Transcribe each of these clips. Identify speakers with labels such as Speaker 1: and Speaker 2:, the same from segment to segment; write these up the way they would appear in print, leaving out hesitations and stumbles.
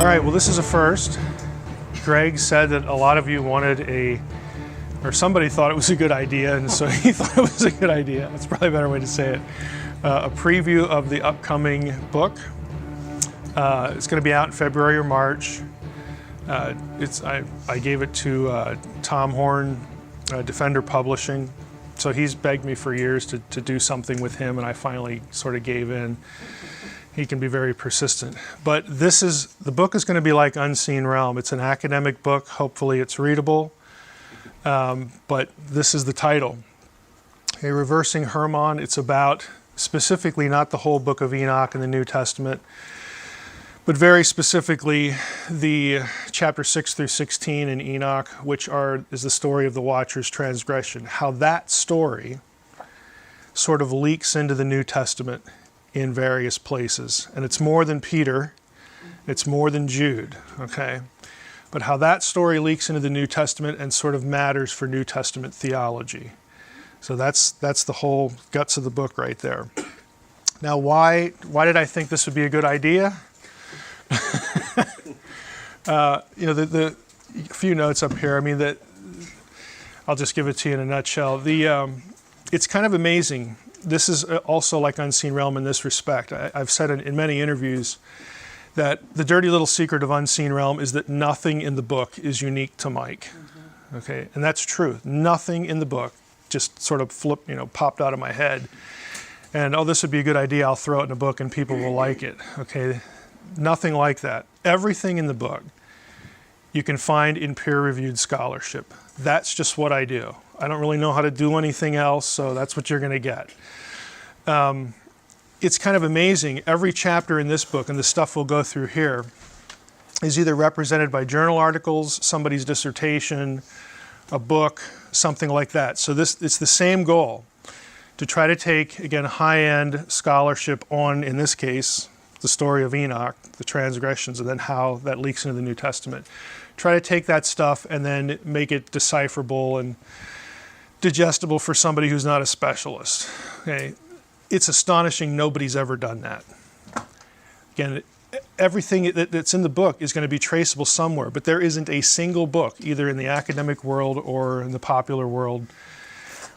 Speaker 1: All right, well, this is a first. Greg said that a lot of you wanted or somebody thought it was a good idea, and so he thought it was a good idea. That's probably a better way to say it. A preview of the upcoming book. It's going to be out in February or March. I gave it to Tom Horn, Defender Publishing. So he's begged me for years to do something with him, and I finally sort of gave in. He can be very persistent. But the book is going to be like Unseen Realm. It's an academic book. Hopefully it's readable. But this is the title. Reversing Hermon. It's about specifically not the whole book of Enoch in the New Testament, but very specifically the chapter 6 through 16 in Enoch, which is the story of the Watcher's transgression. How that story sort of leaks into the New Testament in various places. And it's more than Peter, it's more than Jude, okay? But how that story leaks into the New Testament and sort of matters for New Testament theology. So that's the whole guts of the book right there. Now, why did I think this would be a good idea? The few notes up here. I mean, I'll just give it to you in a nutshell. It's kind of amazing. This is also like Unseen Realm in this respect. I've said in many interviews that the dirty little secret of Unseen Realm is that nothing in the book is unique to Mike. Mm-hmm. Okay, and that's true. Nothing in the book just sort of popped out of my head. And, this would be a good idea. I'll throw it in a book and people will like it. Okay, nothing like that. Everything in the book you can find in peer-reviewed scholarship. That's just what I do. I don't really know how to do anything else, so that's what you're going to get. It's kind of amazing. Every chapter in this book, and the stuff we'll go through here, is either represented by journal articles, somebody's dissertation, a book, something like that. So it's the same goal, to try to take, again, high-end scholarship on, in this case, the story of Enoch, the transgressions, and then how that leaks into the New Testament. Try to take that stuff and then make it decipherable and digestible for somebody who's not a specialist. Okay? It's astonishing nobody's ever done that. Again, everything that's in the book is going to be traceable somewhere, but there isn't a single book, either in the academic world or in the popular world,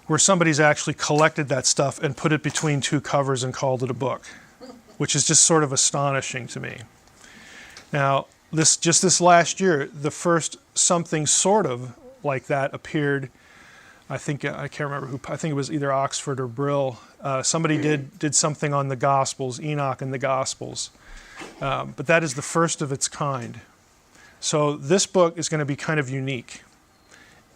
Speaker 1: where somebody's actually collected that stuff and put it between two covers and called it a book, which is just sort of astonishing to me. Now, this last year, the first something sort of like that appeared. I can't remember who. I think it was either Oxford or Brill. Somebody did something on the Gospels, Enoch and the Gospels, but that is the first of its kind. So this book is going to be kind of unique,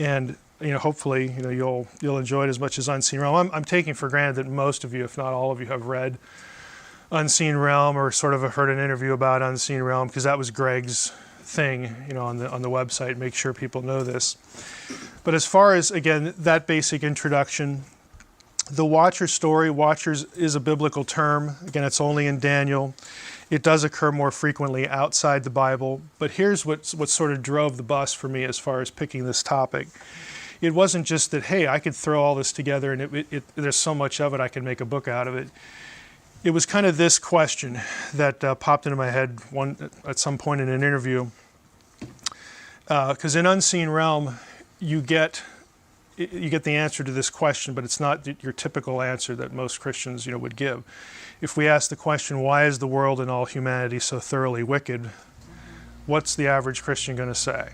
Speaker 1: and hopefully you'll enjoy it as much as Unseen Realm. I'm taking for granted that most of you, if not all of you, have read Unseen Realm or sort of heard an interview about Unseen Realm, because that was Greg's thing, on the website. Make sure people know this. But as far as, again, that basic introduction, the Watcher story, Watchers is a biblical term. Again, it's only in Daniel. It does occur more frequently outside the Bible. But here's what sort of drove the bus for me as far as picking this topic. It wasn't just that, hey, I could throw all this together and there's so much of it I can make a book out of it. It was kind of this question that popped into my head at some point in an interview. Because in Unseen Realm, you get the answer to this question, but it's not your typical answer that most Christians would give. If we ask the question, why is the world and all humanity so thoroughly wicked, what's the average Christian going to say?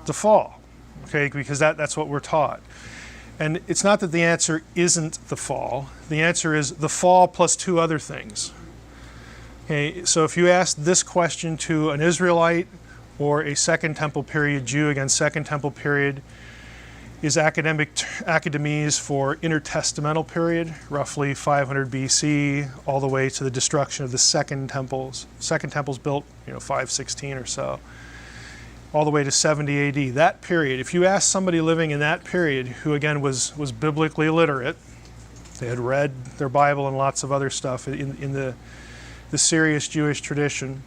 Speaker 1: The fall. Okay, because that's what we're taught. And it's not that the answer isn't the fall. The answer is the fall plus two other things. Okay, so if you ask this question to an Israelite or a Second Temple period Jew, again, Second Temple period is academies for intertestamental period, roughly 500 BC, all the way to the destruction of the Second Temples. Second Temple's built, 516 or so, all the way to 70 AD. That period, if you ask somebody living in that period who, again, was biblically literate, they had read their Bible and lots of other stuff in the serious Jewish tradition.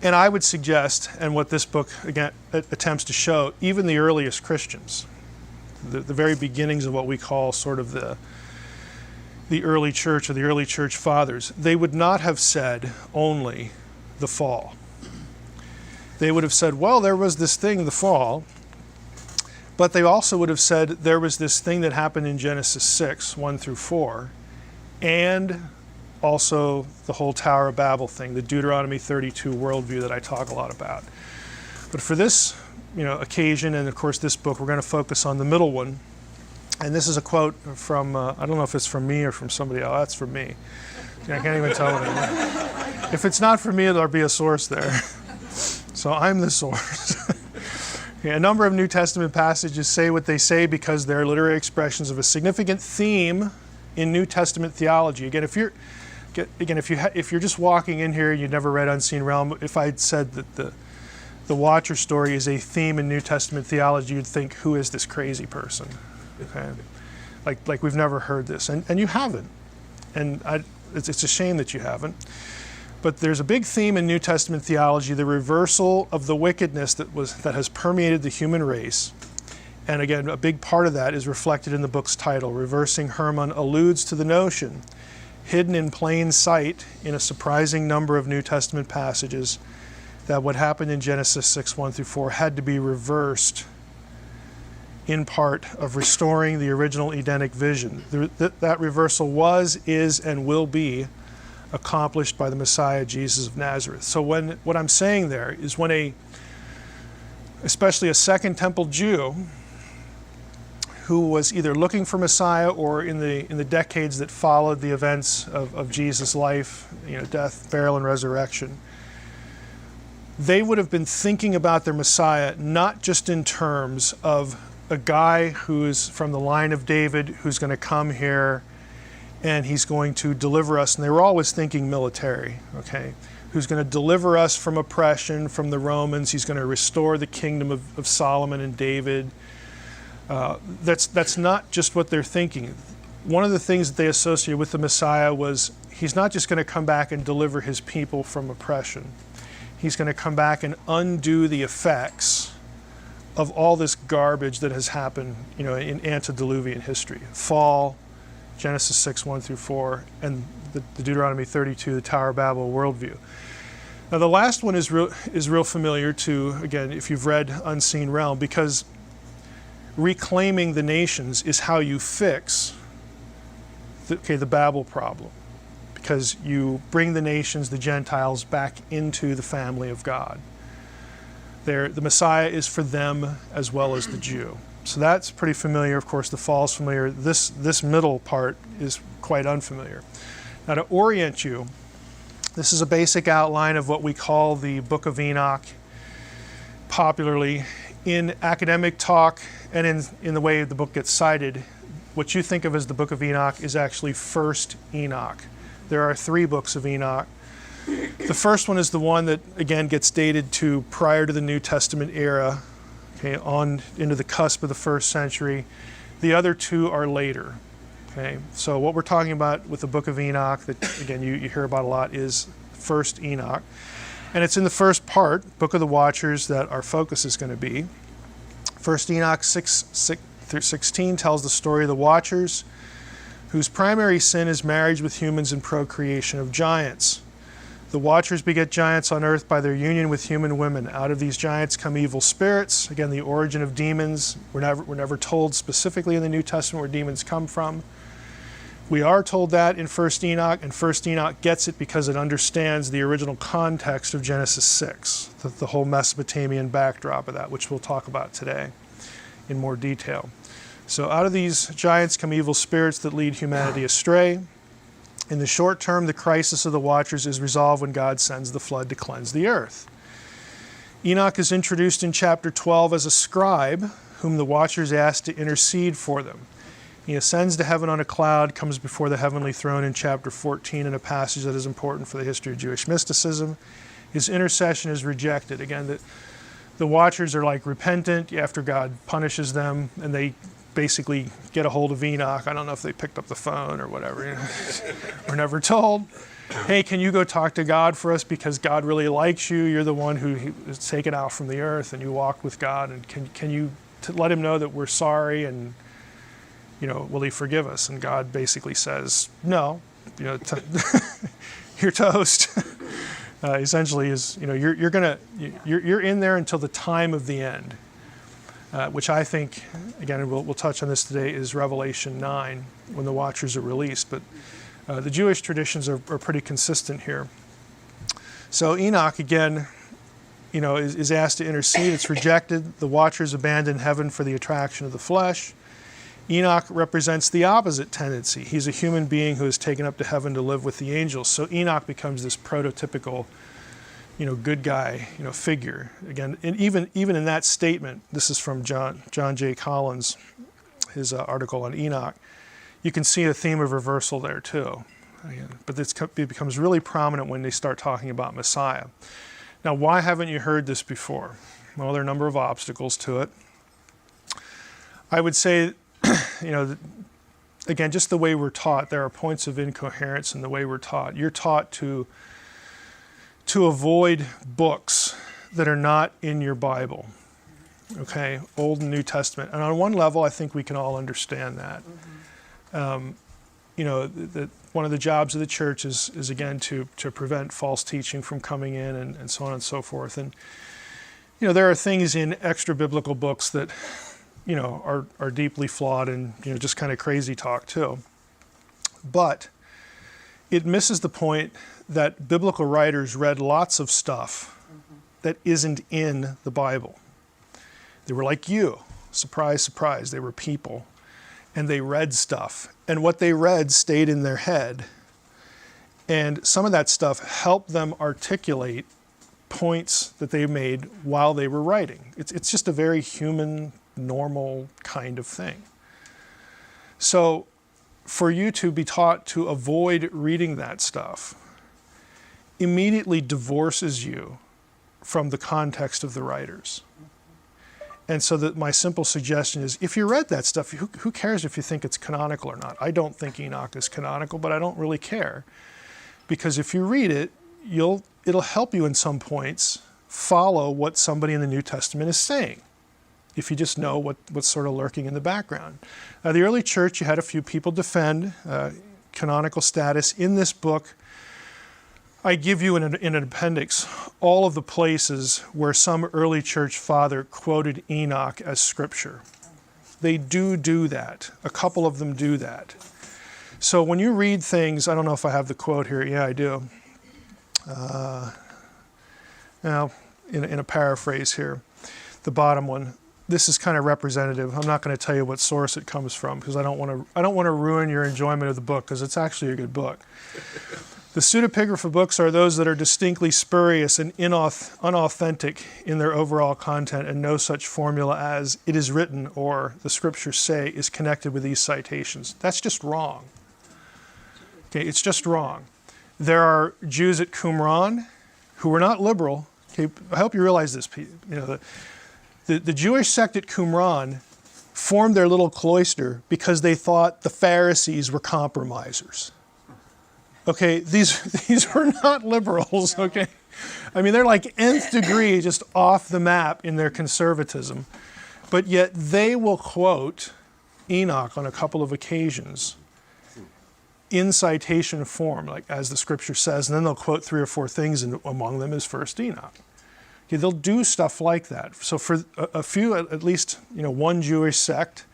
Speaker 1: And I would suggest, and what this book, again, attempts to show, even the earliest Christians, the very beginnings of what we call sort of the early church or the early church fathers, they would not have said only the fall. they would have said, well, there was this thing, the fall, but they also would have said there was this thing that happened in Genesis 6, 1 through 4, and also the whole Tower of Babel thing, the Deuteronomy 32 worldview that I talk a lot about. But for this occasion, and of course this book, we're going to focus on the middle one. And this is a quote from, I don't know if it's from me or from somebody else. That's from me. I can't even tell anymore. If it's not from me, there'll be a source there. So I'm the source. A number of New Testament passages say what they say because they're literary expressions of a significant theme in New Testament theology. Again, if you're just walking in here and you've never read Unseen Realm, if I'd said that the Watcher story is a theme in New Testament theology, you'd think, who is this crazy person? Okay, like we've never heard this, and you haven't, and it's a shame that you haven't. But there's a big theme in New Testament theology: the reversal of the wickedness that has permeated the human race. And again, a big part of that is reflected in the book's title. Reversing Hermon alludes to the notion, hidden in plain sight in a surprising number of New Testament passages, that what happened in Genesis 6, 1 through 4 had to be reversed in part of restoring the original Edenic vision. That reversal was, is, and will be accomplished by the Messiah, Jesus of Nazareth. So what I'm saying there is when especially a Second Temple Jew who was either looking for Messiah or in the decades that followed the events of Jesus' life, death, burial, and resurrection, they would have been thinking about their Messiah not just in terms of a guy who's from the line of David who's going to come here and he's going to deliver us. And they were always thinking military, okay? Who's going to deliver us from oppression, from the Romans. He's going to restore the kingdom of Solomon and David. That's not just what they're thinking. One of the things that they associated with the Messiah was he's not just going to come back and deliver his people from oppression. He's going to come back and undo the effects of all this garbage that has happened, in antediluvian history. Fall, Genesis 6, 1 through 4, and the Deuteronomy 32, the Tower of Babel worldview. Now the last one is real familiar to, again, if you've read Unseen Realm, because reclaiming the nations is how you fix the Babel problem. Because you bring the nations, the Gentiles, back into the family of God. The Messiah is for them as well as the Jew. So that's pretty familiar. Of course, the fall is familiar. This middle part is quite unfamiliar. Now, to orient you, this is a basic outline of what we call the Book of Enoch, popularly in academic talk and in the way the book gets cited. What you think of as the Book of Enoch is actually First Enoch. There are 3 books of Enoch. The first one is the one that, again, gets dated to prior to the New Testament era, okay, on into the cusp of the 1st century. The other 2 are later. Okay, so what we're talking about with the Book of Enoch, that again you hear about a lot, is First Enoch, and it's in the first part, Book of the Watchers, that our focus is going to be. First Enoch 6 through 16 tells the story of the Watchers, whose primary sin is marriage with humans and procreation of giants. The Watchers beget giants on earth by their union with human women. Out of these giants come evil spirits. Again, the origin of demons. We're never told specifically in the New Testament where demons come from. We are told that in First Enoch, and First Enoch gets it because it understands the original context of Genesis 6, the whole Mesopotamian backdrop of that, which we'll talk about today in more detail. So out of these giants come evil spirits that lead humanity astray. In the short term, the crisis of the Watchers is resolved when God sends the flood to cleanse the earth. Enoch is introduced in chapter 12 as a scribe, whom the Watchers ask to intercede for them. He ascends to heaven on a cloud, comes before the heavenly throne in chapter 14 in a passage that is important for the history of Jewish mysticism. His intercession is rejected. Again, the Watchers are like repentant after God punishes them, and they basically get a hold of Enoch. I don't know if they picked up the phone or whatever. We're never told. Hey, can you go talk to God for us because God really likes you? You're the one who is taken out from the earth and you walked with God. And can you let him know that we're sorry and, will he forgive us? And God basically says, no, you're toast. essentially is, you're in there until the time of the end, which I think, again, we'll touch on this today, is Revelation 9, when the Watchers are released. But the Jewish traditions are pretty consistent here. So Enoch, again, is asked to intercede. It's rejected. The Watchers abandon heaven for the attraction of the flesh. Enoch represents the opposite tendency. He's a human being who is taken up to heaven to live with the angels. So Enoch becomes this prototypical, good guy, figure. Again, and even in that statement, this is from John J. Collins, his article on Enoch. You can see a theme of reversal there too. But it becomes really prominent when they start talking about Messiah. Now, why haven't you heard this before? Well, there are a number of obstacles to it. I would say, again, just the way we're taught, there are points of incoherence in the way we're taught. You're taught to avoid books that are not in your Bible, okay, Old and New Testament. And on one level, I think we can all understand that. One of the jobs of the church is again, to prevent false teaching from coming in and so on and so forth. And, there are things in extra-biblical books that, are deeply flawed and, just kind of crazy talk too. But it misses the point that biblical writers read lots of stuff that isn't in the Bible. They were like you. Surprise, surprise. They were people. And they read stuff. And what they read stayed in their head. And some of that stuff helped them articulate points that they made while they were writing. It's just a very human, normal kind of thing. So for you to be taught to avoid reading that stuff immediately divorces you from the context of the writers. And so that my simple suggestion is, if you read that stuff, who cares if you think it's canonical or not? I don't think Enoch is canonical, but I don't really care. Because if you read it, it'll help you in some points follow what somebody in the New Testament is saying, if you just know what's sort of lurking in the background. The early church, you had a few people defend canonical status. In this book, I give you in an appendix all of the places where some early church father quoted Enoch as scripture. They do that. A couple of them do that. So when you read things, I don't know if I have the quote here. Yeah, I do. Now, in a paraphrase here, the bottom one. This is kind of representative. I'm not going to tell you what source it comes from because I don't want to ruin your enjoyment of the book because it's actually a good book. The pseudepigrapha books are those that are distinctly spurious and unauthentic in their overall content, and no such formula as "it is written" or "the scriptures say" is connected with these citations. That's just wrong. Okay, it's just wrong. There are Jews at Qumran who were not liberal. Okay, I hope you realize this. The Jewish sect at Qumran formed their little cloister because they thought the Pharisees were compromisers. Okay, these were not liberals, okay? I mean, they're like nth degree just off the map in their conservatism. But yet they will quote Enoch on a couple of occasions in citation form, like as the scripture says, and then they'll quote 3 or 4 things, and among them is First Enoch. Okay, they'll do stuff like that. So for a few, at least one Jewish sect,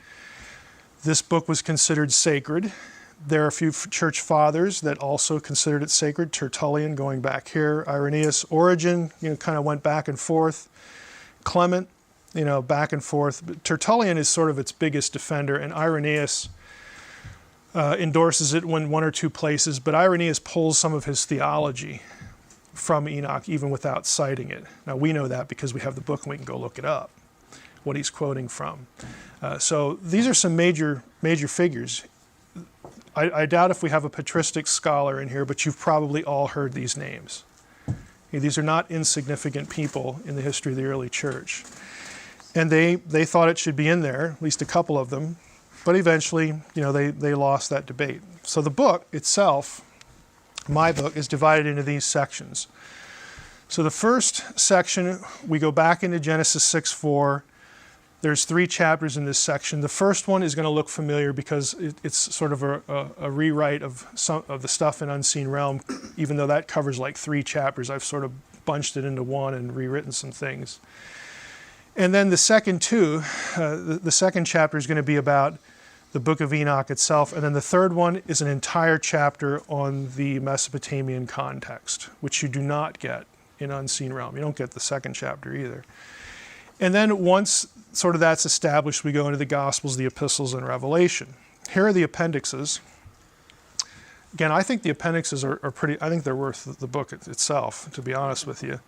Speaker 1: this book was considered sacred. There are a few church fathers that also considered it sacred. Tertullian, going back here, Irenaeus, Origen, kind of went back and forth. Clement, back and forth. But Tertullian is sort of its biggest defender, and Irenaeus endorses it in 1 or 2 places. But Irenaeus pulls some of his theology from Enoch, even without citing it. Now we know that because we have the book and we can go look it up, what he's quoting from. So these are some major figures. I doubt if we have a patristic scholar in here, but you've probably all heard these names. Okay, these are not insignificant people in the history of the early church. And they thought it should be in there, at least a couple of them, but eventually, they lost that debate. So the book itself, my book, is divided into these sections. So the first section, we go back into Genesis 6:4. There's 3 chapters in this section. The first one is going to look familiar because it's sort of a rewrite of some of the stuff in Unseen Realm, even though that covers like 3 chapters. I've sort of bunched it into one and rewritten some things. And then the second 2, the second chapter is going to be about the book of Enoch itself. And then the third one is an entire chapter on the Mesopotamian context, which you do not get in Unseen Realm. You don't get the second chapter either. And then once sort of that's established, we go into the Gospels, the Epistles, and Revelation. Here are the appendixes. Again, I think the appendixes are pretty, I think they're worth the book itself, to be honest with you.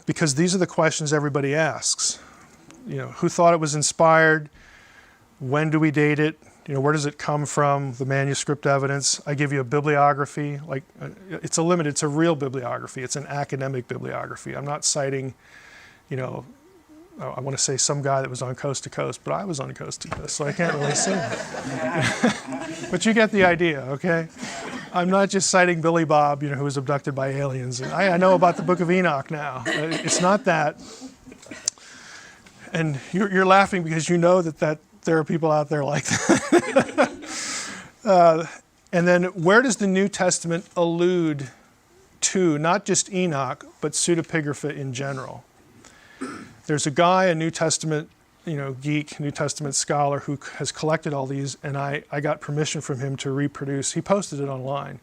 Speaker 1: Because these are the questions everybody asks. You know, who thought it was inspired? When do we date it? You know, where does it come from? The manuscript evidence. I give you a bibliography. Like, it's a real bibliography. It's an academic bibliography. I'm not citing, you know, I want to say some guy that was on Coast to Coast, but I was on Coast to Coast, so I can't really say that. But you get the idea, okay? I'm not just citing Billy Bob, you know, who was abducted by aliens. And I know about the Book of Enoch now. It's not that. And you're laughing because you know that there are people out there like that. And then where does the New Testament allude to, not just Enoch, but pseudepigrapha in general? There's a guy, a New Testament, you know, geek, New Testament scholar who has collected all these, and I got permission from him to reproduce. He posted it online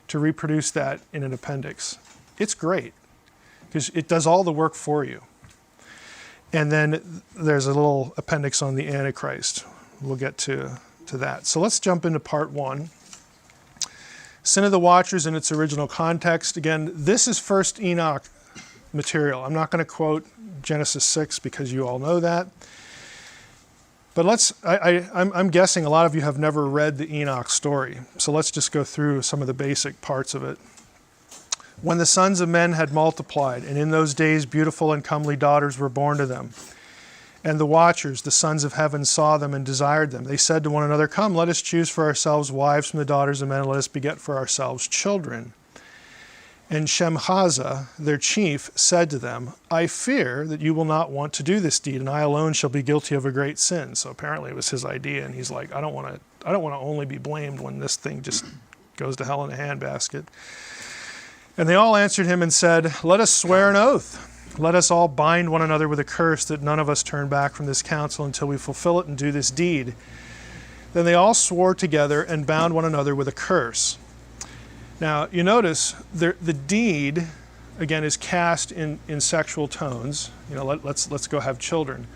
Speaker 1: to reproduce that in an appendix. It's great because it does all the work for you. And then there's a little appendix on the Antichrist. We'll get to that. So let's jump into part 1. Sin of the Watchers in its original context. Again, this is first Enoch material. I'm not going to quote Genesis 6 because you all know that. But I'm guessing a lot of you have never read the Enoch story. So let's just go through some of the basic parts of it. When the sons of men had multiplied, and in those days beautiful and comely daughters were born to them, and the watchers, the sons of heaven, saw them and desired them, they said to one another, come, let us choose for ourselves wives from the daughters of men, and let us beget for ourselves children. And Shemhaza, their chief, said to them, I fear that you will not want to do this deed, and I alone shall be guilty of a great sin. So apparently it was his idea, and he's like, I don't want to only be blamed when this thing just goes to hell in a handbasket. And they all answered him and said, let us swear an oath. Let us all bind one another with a curse, that none of us turn back from this counsel until we fulfill it and do this deed. Then they all swore together and bound one another with a curse. Now, you notice the deed, again, is cast in sexual tones. You know, let's go have children.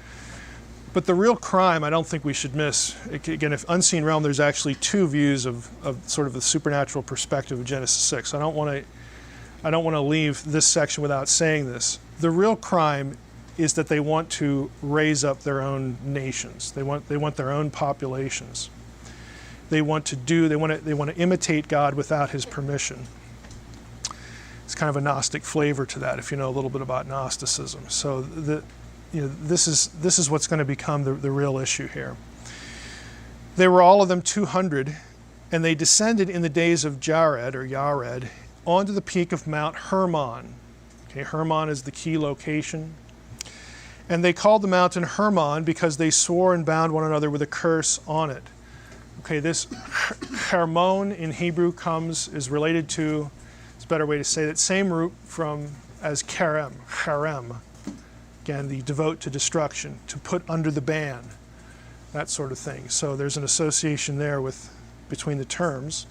Speaker 1: But the real crime, I don't think we should miss. Again, if Unseen Realm, there's actually 2 views of sort of the supernatural perspective of Genesis 6. I don't want to leave this section without saying this. The real crime is that they want to raise up their own nations. They want their own populations. They want to imitate God without his permission. It's kind of a Gnostic flavor to that, if you know a little bit about Gnosticism. So this is what's going to become the real issue here. They were all of them 200, and they descended in the days of Yared onto the peak of Mount Hermon. Okay, Hermon is the key location. And they called the mountain Hermon because they swore and bound one another with a curse on it. Okay, this Hermon in Hebrew is related to, it's a better way to say that, same root as Harem. Again, the devote to destruction, to put under the ban, that sort of thing. So there's an association there between the terms.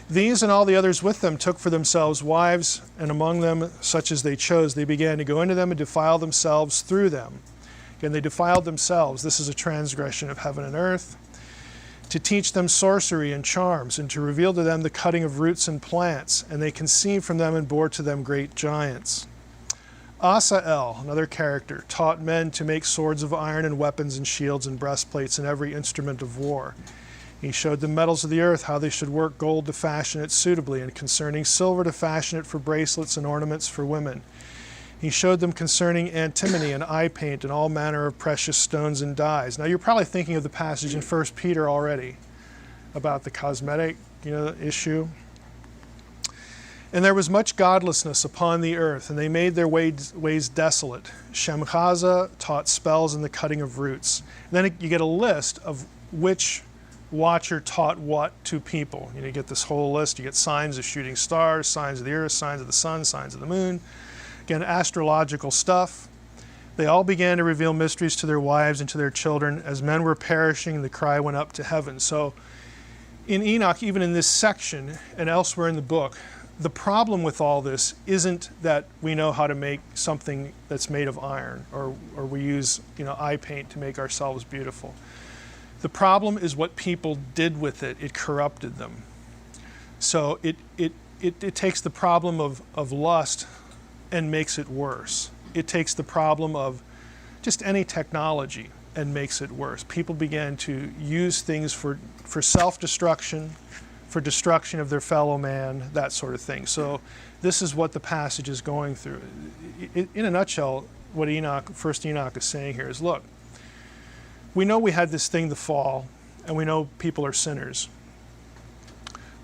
Speaker 1: These and all the others with them took for themselves wives, and among them such as they chose, they began to go into them and defile themselves through them. Again, they defiled themselves. This is a transgression of heaven and earth. To teach them sorcery and charms, and to reveal to them the cutting of roots and plants, and they conceived from them and bore to them great giants. Asael, another character, taught men to make swords of iron and weapons and shields and breastplates and every instrument of war. He showed them metals of the earth, how they should work gold to fashion it suitably, and concerning silver to fashion it for bracelets and ornaments for women. He showed them concerning antimony and eye paint and all manner of precious stones and dyes. Now you're probably thinking of the passage in 1 Peter already about the cosmetic, issue. And there was much godlessness upon the earth, and they made their ways desolate. Shemchaza taught spells and the cutting of roots. And then you get a list of which watcher taught what to people. You get this whole list. You get signs of shooting stars, signs of the earth, signs of the sun, signs of the moon. Again, astrological stuff. They all began to reveal mysteries to their wives and to their children. As men were perishing, the cry went up to heaven. So in Enoch, even in this section and elsewhere in the book, the problem with all this isn't that we know how to make something that's made of iron, or we use eye paint to make ourselves beautiful. The problem is what people did with it. It corrupted them. So it takes the problem of lust and makes it worse. It takes the problem of just any technology and makes it worse. People began to use things for self-destruction, for destruction of their fellow man, that sort of thing. So this is what the passage is going through. In a nutshell, what First Enoch is saying here is, look, we know we had this thing, the fall, and we know people are sinners.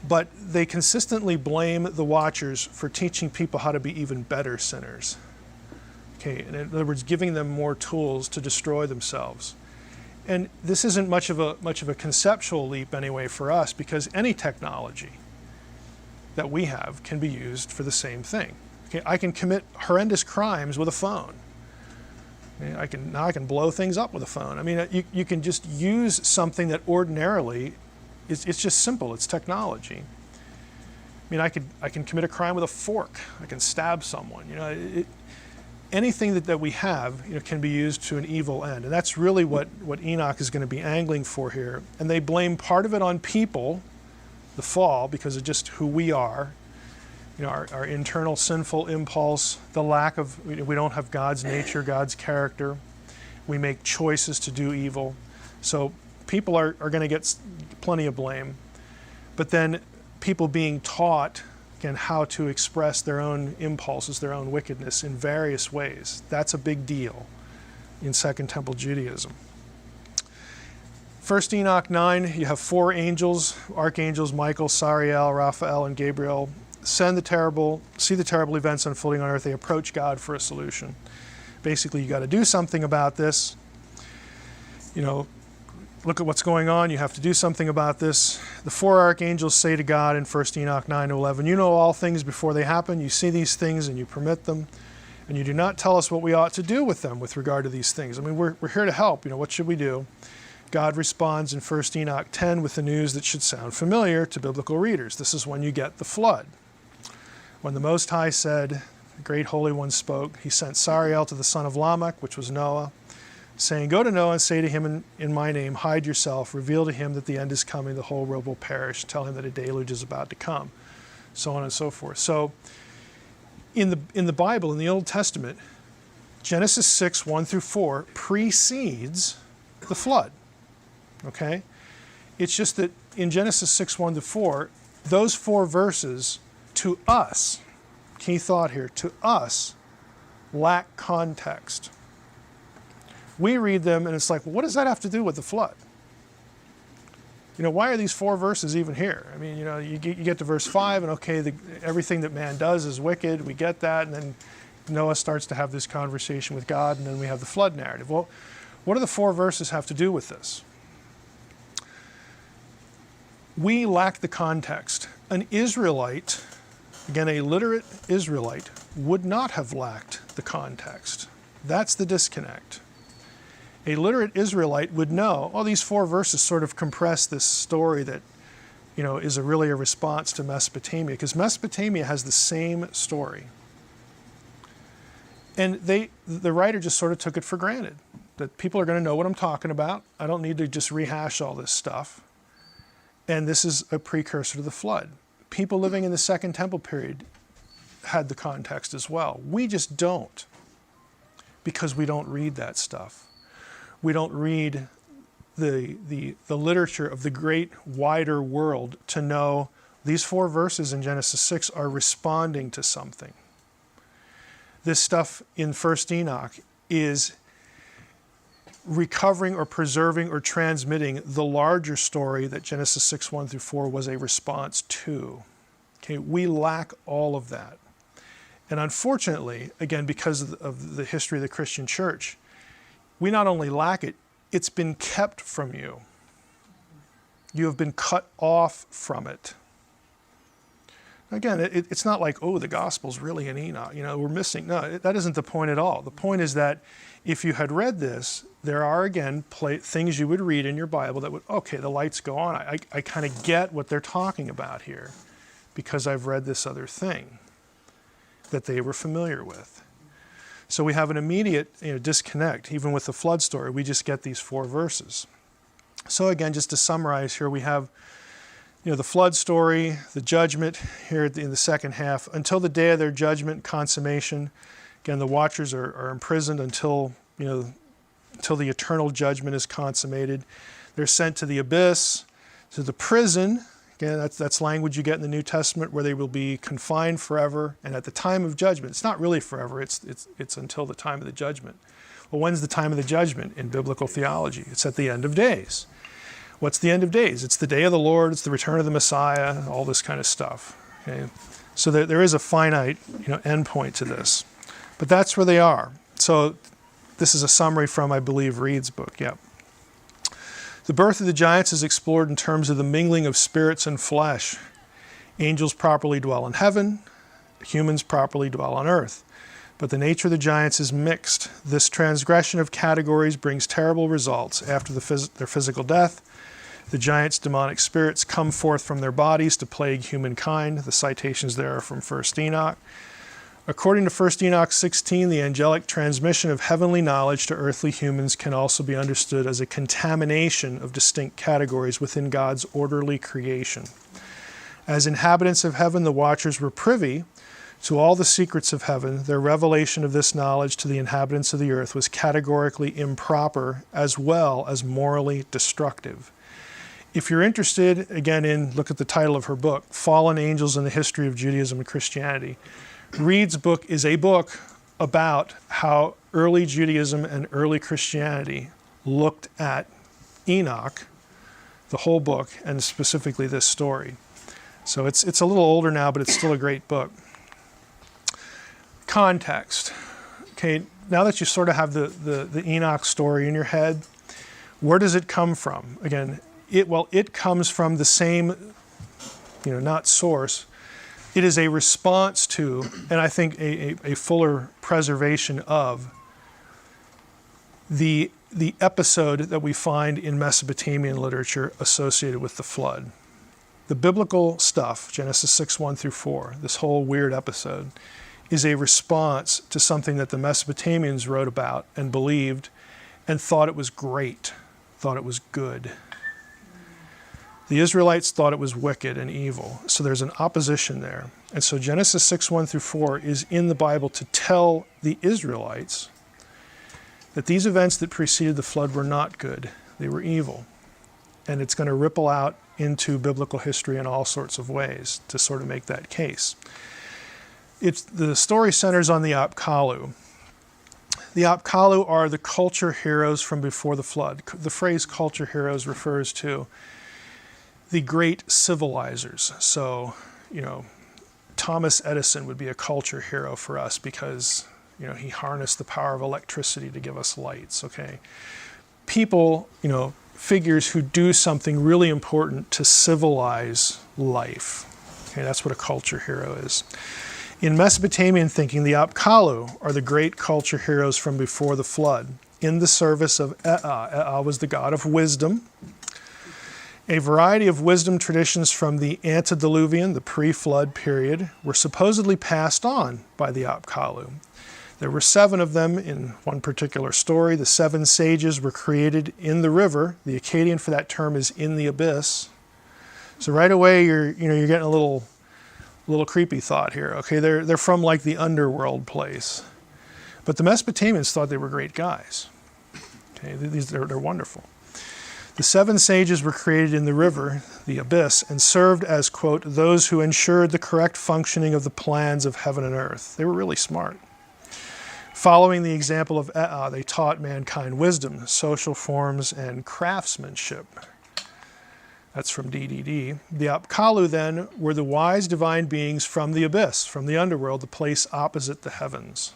Speaker 1: But they consistently blame the watchers for teaching people how to be even better sinners. Okay, in other words, giving them more tools to destroy themselves. And this isn't much of a conceptual leap anyway for us, because any technology that we have can be used for the same thing. Okay, I can commit horrendous crimes with a phone. Okay, now I can blow things up with a phone. I mean, you can just use something that ordinarily it's just simple. It's technology. I mean, I can commit a crime with a fork. I can stab someone. Anything that we have can be used to an evil end. And that's really what Enoch is going to be angling for here. And they blame part of it on people, the fall, because of just who we are, our internal sinful impulse, the lack of, we don't have God's nature, God's character. We make choices to do evil. So people are going to get plenty of blame. But then people being taught and how to express their own impulses, their own wickedness in various ways. That's a big deal in Second Temple Judaism. First Enoch 9, you have 4 angels, archangels, Michael, Sariel, Raphael, and Gabriel, see the terrible events unfolding on earth. They approach God for a solution. Basically, you got to do something about this. Look at what's going on. You have to do something about this. The 4 archangels say to God in 1 Enoch 9:11, you know all things before they happen. You see these things and you permit them. And you do not tell us what we ought to do with them with regard to these things. I mean, we're here to help. What should we do? God responds in 1 Enoch 10 with the news that should sound familiar to biblical readers. This is when you get the flood. When the Most High said, the great Holy One spoke, he sent Sariel to the son of Lamech, which was Noah, saying, go to Noah and say to him in my name, hide yourself, reveal to him that the end is coming, the whole world will perish, tell him that a deluge is about to come, so on and so forth. So in the Bible, in the Old Testament, Genesis 6, 1 through 4 precedes the flood. Okay? It's just that in Genesis 6, 1 to 4, those 4 verses to us, key thought here, to us lack context. We read them and it's like, well, what does that have to do with the flood? Why are these 4 verses even here? I mean, you get to verse 5 and okay, everything that man does is wicked. We get that. And then Noah starts to have this conversation with God, and then we have the flood narrative. Well, what do the 4 verses have to do with this? We lack the context. An Israelite, again, a literate Israelite, would not have lacked the context. That's the disconnect. A literate Israelite would know, these 4 verses sort of compress this story that, is really a response to Mesopotamia, because Mesopotamia has the same story. And the writer just sort of took it for granted, that people are going to know what I'm talking about. I don't need to just rehash all this stuff. And this is a precursor to the flood. People living in the Second Temple period had the context as well. We just don't, because we don't read that stuff. We don't read the literature of the great wider world to know these 4 verses in Genesis 6 are responding to something. This stuff in 1 Enoch is recovering or preserving or transmitting the larger story that Genesis 6, 1 through 4 was a response to. Okay, we lack all of that. And unfortunately, again, because of the history of the Christian church, we not only lack it, it's been kept from you. You have been cut off from it. Again, it's not like, oh, the gospel's really in Enoch. We're missing. No, that isn't the point at all. The point is that if you had read this, there are, again, things you would read in your Bible that would, okay, the lights go on. I kind of get what they're talking about here because I've read this other thing that they were familiar with. So we have an immediate disconnect. Even with the flood story, we just get these 4 verses. So again, just to summarize here, we have the flood story, the judgment here in the second half. Until the day of their judgment consummation, again, the watchers are imprisoned until the eternal judgment is consummated. They're sent to the abyss, to the prison. Again, that's language you get in the New Testament, where they will be confined forever. And at the time of judgment, it's not really forever, it's until the time of the judgment. Well, when's the time of the judgment in biblical theology? It's at the end of days. What's the end of days? It's the day of the Lord, it's the return of the Messiah, all this kind of stuff. Okay? So there is a finite end point to this. But that's where they are. So this is a summary from, I believe, Reed's book. Yep. The birth of the giants is explored in terms of the mingling of spirits and flesh. Angels properly dwell in heaven, humans properly dwell on earth. But the nature of the giants is mixed. This transgression of categories brings terrible results. After their physical death, the giants' demonic spirits come forth from their bodies to plague humankind. The citations there are from 1 Enoch. According to 1 Enoch 16, the angelic transmission of heavenly knowledge to earthly humans can also be understood as a contamination of distinct categories within God's orderly creation. As inhabitants of heaven, the watchers were privy to all the secrets of heaven. Their revelation of this knowledge to the inhabitants of the earth was categorically improper as well as morally destructive. If you're interested, again, look at the title of her book, Fallen Angels in the History of Judaism and Christianity. Reed's book is a book about how early Judaism and early Christianity looked at Enoch, the whole book, and specifically this story. So it's a little older now, but it's still a great book. Context. Okay, now that you sort of have the Enoch story in your head, where does it come from? Again, it comes from the same, not source. It is a response to, and I think a fuller preservation of, the episode that we find in Mesopotamian literature associated with the flood. The biblical stuff, Genesis 6:1 through 4, this whole weird episode, is a response to something that the Mesopotamians wrote about and believed and thought it was great, thought it was good. The Israelites thought it was wicked and evil. So there's an opposition there. And so Genesis 6:1 through 4 is in the Bible to tell the Israelites that these events that preceded the flood were not good. They were evil. And it's going to ripple out into biblical history in all sorts of ways to sort of make that case. The story centers on the Apkallu. The Apkallu are the culture heroes from before the flood. The phrase culture heroes refers to the great civilizers. So, Thomas Edison would be a culture hero for us because, he harnessed the power of electricity to give us lights, okay? People, figures who do something really important to civilize life. Okay, that's what a culture hero is. In Mesopotamian thinking, the Apkallu are the great culture heroes from before the flood in the service of Ea. Ea was the god of wisdom. A variety of wisdom traditions from the antediluvian, the pre-flood period, were supposedly passed on by the Apkallu. There were 7 of them in one particular story. The 7 sages were created in the river. The Akkadian for that term is in the abyss. So right away you're getting a little creepy thought here. Okay, they're from like the underworld place. But the Mesopotamians thought they were great guys. Okay, they're wonderful. The 7 sages were created in the river, the abyss, and served as, quote, those who ensured the correct functioning of the plans of heaven and earth. They were really smart. Following the example of Ea, they taught mankind wisdom, social forms, and craftsmanship. That's from DDD. The Apkallu then were the wise divine beings from the abyss, from the underworld, the place opposite the heavens.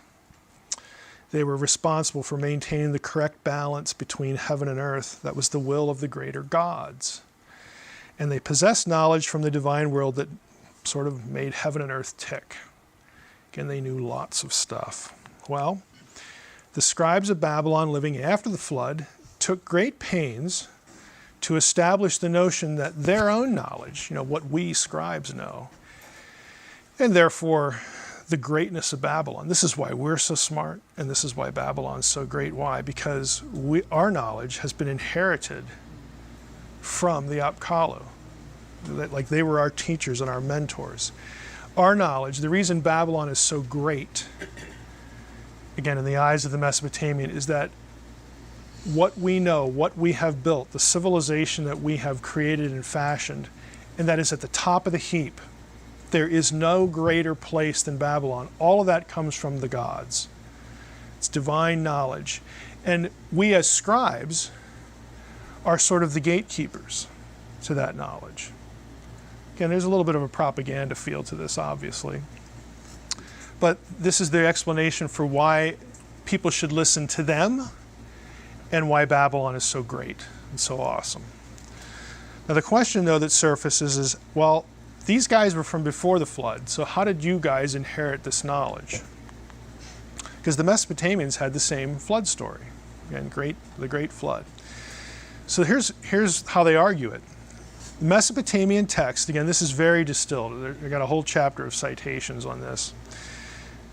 Speaker 1: They were responsible for maintaining the correct balance between heaven and earth. That was the will of the greater gods. And they possessed knowledge from the divine world that sort of made heaven and earth tick. Again, they knew lots of stuff. Well, the scribes of Babylon living after the flood took great pains to establish the notion that their own knowledge, what we scribes know, and therefore the greatness of Babylon. This is why we're so smart, and this is why Babylon's so great. Why? Because our knowledge has been inherited from the Apkallu. Like they were our teachers and our mentors. Our knowledge, the reason Babylon is so great, again, in the eyes of the Mesopotamian, is that what we know, what we have built, the civilization that we have created and fashioned, and that is at the top of the heap. There is no greater place than Babylon. All of that comes from the gods. It's divine knowledge. And we as scribes are sort of the gatekeepers to that knowledge. Again, there's a little bit of a propaganda feel to this, obviously. But this is the explanation for why people should listen to them and why Babylon is so great and so awesome. Now the question, though, that surfaces is, well, these guys were from before the flood, so how did you guys inherit this knowledge? Because the Mesopotamians had the same flood story, again, the great flood. So here's how they argue it. Mesopotamian text, again, this is very distilled. They got a whole chapter of citations on this.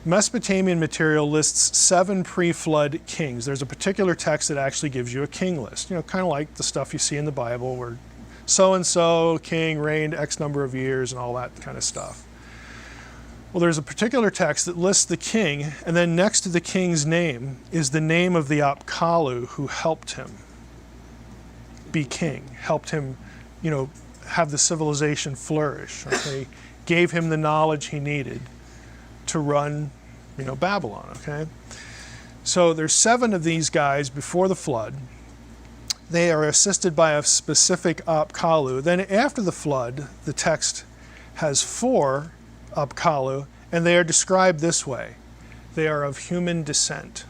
Speaker 1: Mesopotamian material lists 7 pre-flood kings. There's a particular text that actually gives you a king list, kind of like the stuff you see in the Bible where so-and-so king reigned X number of years and all that kind of stuff. Well, there's a particular text that lists the king, and then next to the king's name is the name of the Apkallu who helped him be king, helped him, have the civilization flourish, okay? Gave him the knowledge he needed to run, Babylon, okay? So there's 7 of these guys before the flood. They are assisted by a specific Apkallu. Then after the flood, the text has 4 Apkallu, and they are described this way. They are of human descent.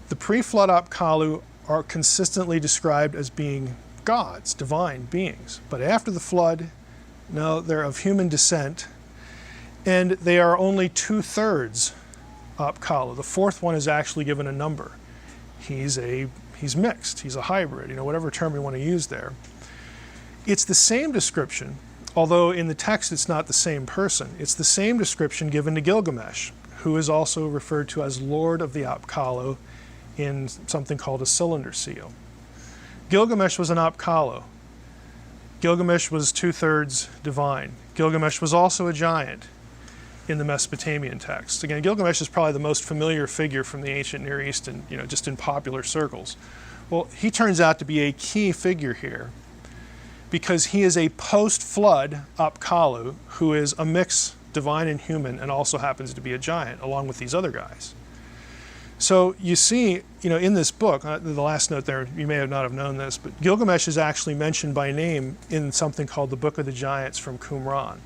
Speaker 1: The pre-flood Apkallu are consistently described as being gods, divine beings. But after the flood, no, they're of human descent, and they are only 2/3 Apkallu. The 4th one is actually given a number. He's mixed, he's a hybrid, whatever term you want to use there. It's the same description, although in the text it's not the same person. It's the same description given to Gilgamesh, who is also referred to as Lord of the Apkallu in something called a cylinder seal. Gilgamesh was an Apkallu. Gilgamesh was 2/3 divine. Gilgamesh was also a giant in the Mesopotamian text. Again, Gilgamesh is probably the most familiar figure from the ancient Near East and just in popular circles. Well, he turns out to be a key figure here because he is a post-flood Apkallu who is a mix, divine and human, and also happens to be a giant along with these other guys. So you see, in this book, the last note there, you may not have known this, but Gilgamesh is actually mentioned by name in something called the Book of the Giants from Qumran.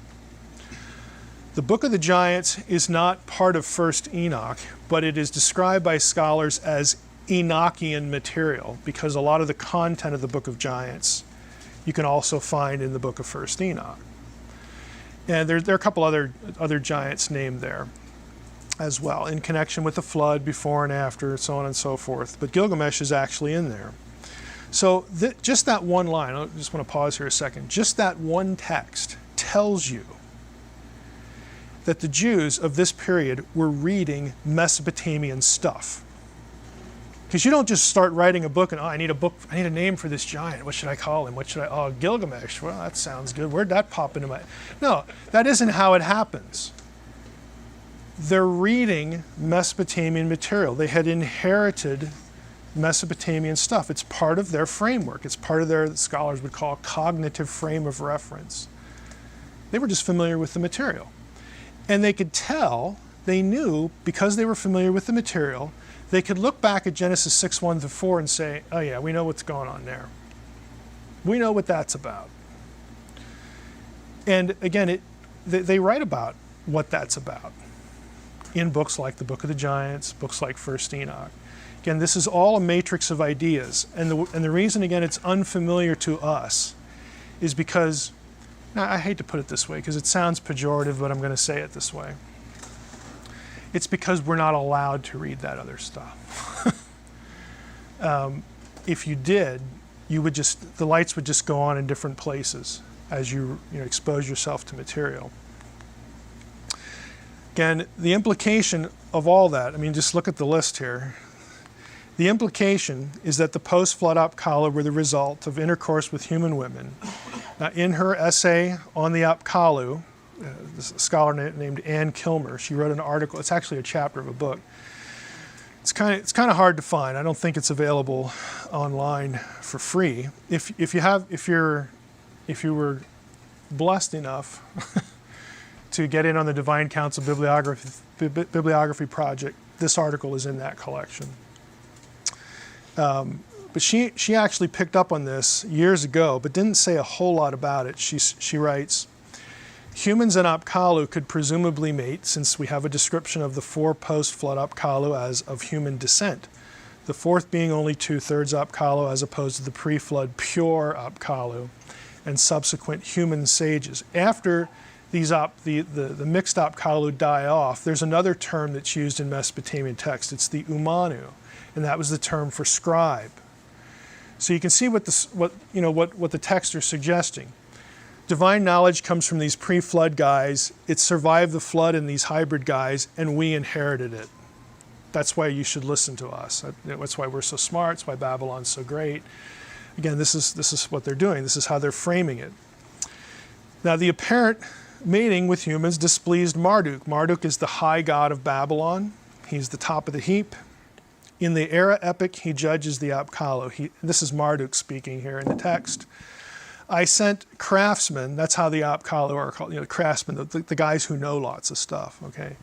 Speaker 1: The Book of the Giants is not part of First Enoch, but it is described by scholars as Enochian material because a lot of the content of the Book of Giants you can also find in the Book of First Enoch. And there are a couple other giants named there as well, in connection with the flood, before and after, so on and so forth. But Gilgamesh is actually in there. So just that one line, I just want to pause here a second, just that one text tells you that the Jews of this period were reading Mesopotamian stuff. Because you don't just start writing a book and, I need a name for this giant. What should I call him? Gilgamesh. Well, that sounds good. Where'd that pop into my... No, that isn't how it happens. They're reading Mesopotamian material. They had inherited Mesopotamian stuff. It's part of their framework. It's part of their, scholars would call, cognitive frame of reference. They were just familiar with the material. And they could tell, they knew, because they were familiar with the material, they could look back at Genesis 6:1-4 and say, oh yeah, we know what's going on there. We know what that's about. And again, they write about what that's about in books like the Book of the Giants, books like First Enoch. Again, this is all a matrix of ideas. And the reason, again, it's unfamiliar to us is because, now I hate to put it this way because it sounds pejorative, but I'm going to say it this way. It's because we're not allowed to read that other stuff. If you did, the lights would just go on in different places as you expose yourself to material. Again, the implication of all that, I mean, just look at the list here. The implication is that the post-flood Apkallu were the result of intercourse with human women. Now, in her essay on the Apkallu, this scholar named Ann Kilmer, she wrote an article. It's actually a chapter of a book. It's kind of hard to find. I don't think it's available online for free. If you were blessed enough to get in on the Divine Council bibliography project, this article is in that collection. But she actually picked up on this years ago, but didn't say a whole lot about it. She writes, humans and Apkallu could presumably mate, since we have a description of the 4 post-flood Apkallu as of human descent, the 4th being only 2/3 Apkallu as opposed to the pre-flood pure Apkallu and subsequent human sages. After these the mixed Apkallu die off, there's another term that's used in Mesopotamian text. It's the umanu, and that was the term for scribe. So you can see what the texts are suggesting. Divine knowledge comes from these pre-flood guys. It survived the flood in these hybrid guys, and we inherited it. That's why you should listen to us. That's why we're so smart. That's why Babylon's so great. Again, this is what they're doing. This is how they're framing it. Now, the apparent mating with humans displeased Marduk. Marduk is the high god of Babylon. He's the top of the heap. In the era epic, he judges the Apkallu. This is Marduk speaking here in the text. I sent craftsmen, that's how the Apkallu are called, craftsmen, the guys who know lots of stuff, okay?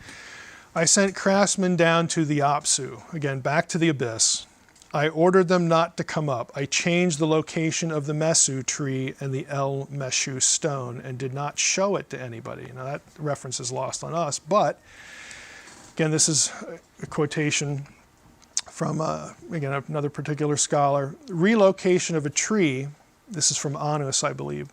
Speaker 1: I sent craftsmen down to the Apsu, again, back to the abyss. I ordered them not to come up. I changed the location of the Mesu tree and the El Meshu stone and did not show it to anybody. Now that reference is lost on us, but again, this is a quotation from, again, another particular scholar. Relocation of a tree, this is from Anus, I believe,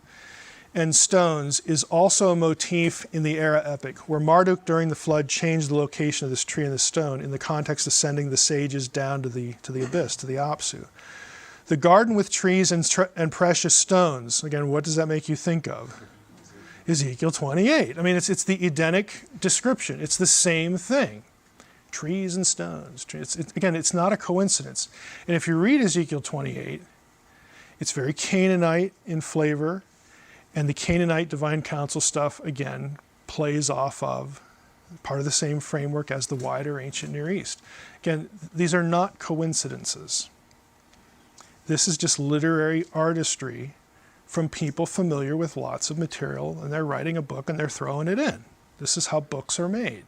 Speaker 1: and stones is also a motif in the era epic, where Marduk during the flood changed the location of this tree and the stone in the context of sending the sages down to the abyss, to the Apsu. The garden with trees and precious stones, again, what does that make you think of? Ezekiel 28. I mean, it's the Edenic description. It's the same thing. Trees and stones. Again, it's not a coincidence. And if you read Ezekiel 28, it's very Canaanite in flavor, and the Canaanite divine council stuff, again, plays off of part of the same framework as the wider ancient Near East. Again, these are not coincidences. This is just literary artistry from people familiar with lots of material, and they're writing a book and they're throwing it in. This is how books are made.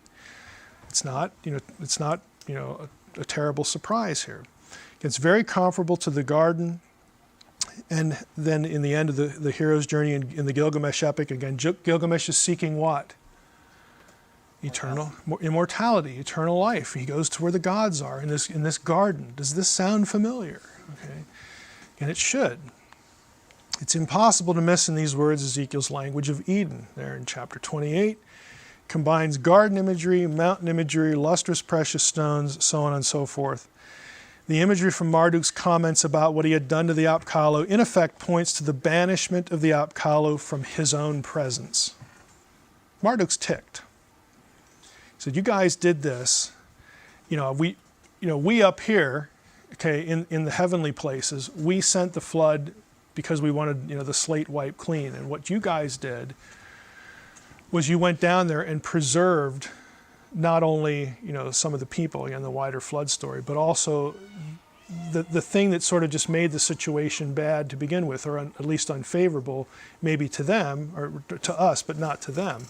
Speaker 1: It's not a terrible surprise here. It's very comparable to the garden. And then in the end of the hero's journey in the Gilgamesh epic, again, Gilgamesh is seeking what? Eternal immortality, eternal life. He goes to where the gods are in this garden. Does this sound familiar? Okay, and it should. It's impossible to miss in these words Ezekiel's language of Eden. There in chapter 28, combines garden imagery, mountain imagery, lustrous precious stones, so on and so forth. The imagery from Marduk's comments about what he had done to the Apkallu, in effect, points to the banishment of the Apkallu from his own presence. Marduk's ticked. He said, "You guys did this. We up here, okay, in the heavenly places, we sent the flood because we wanted, the slate wiped clean. And what you guys did was you went down there and preserved not only, some of the people, again, the wider flood story, but also the thing that sort of just made the situation bad to begin with, or at least unfavorable, maybe to them, or to us, but not to them,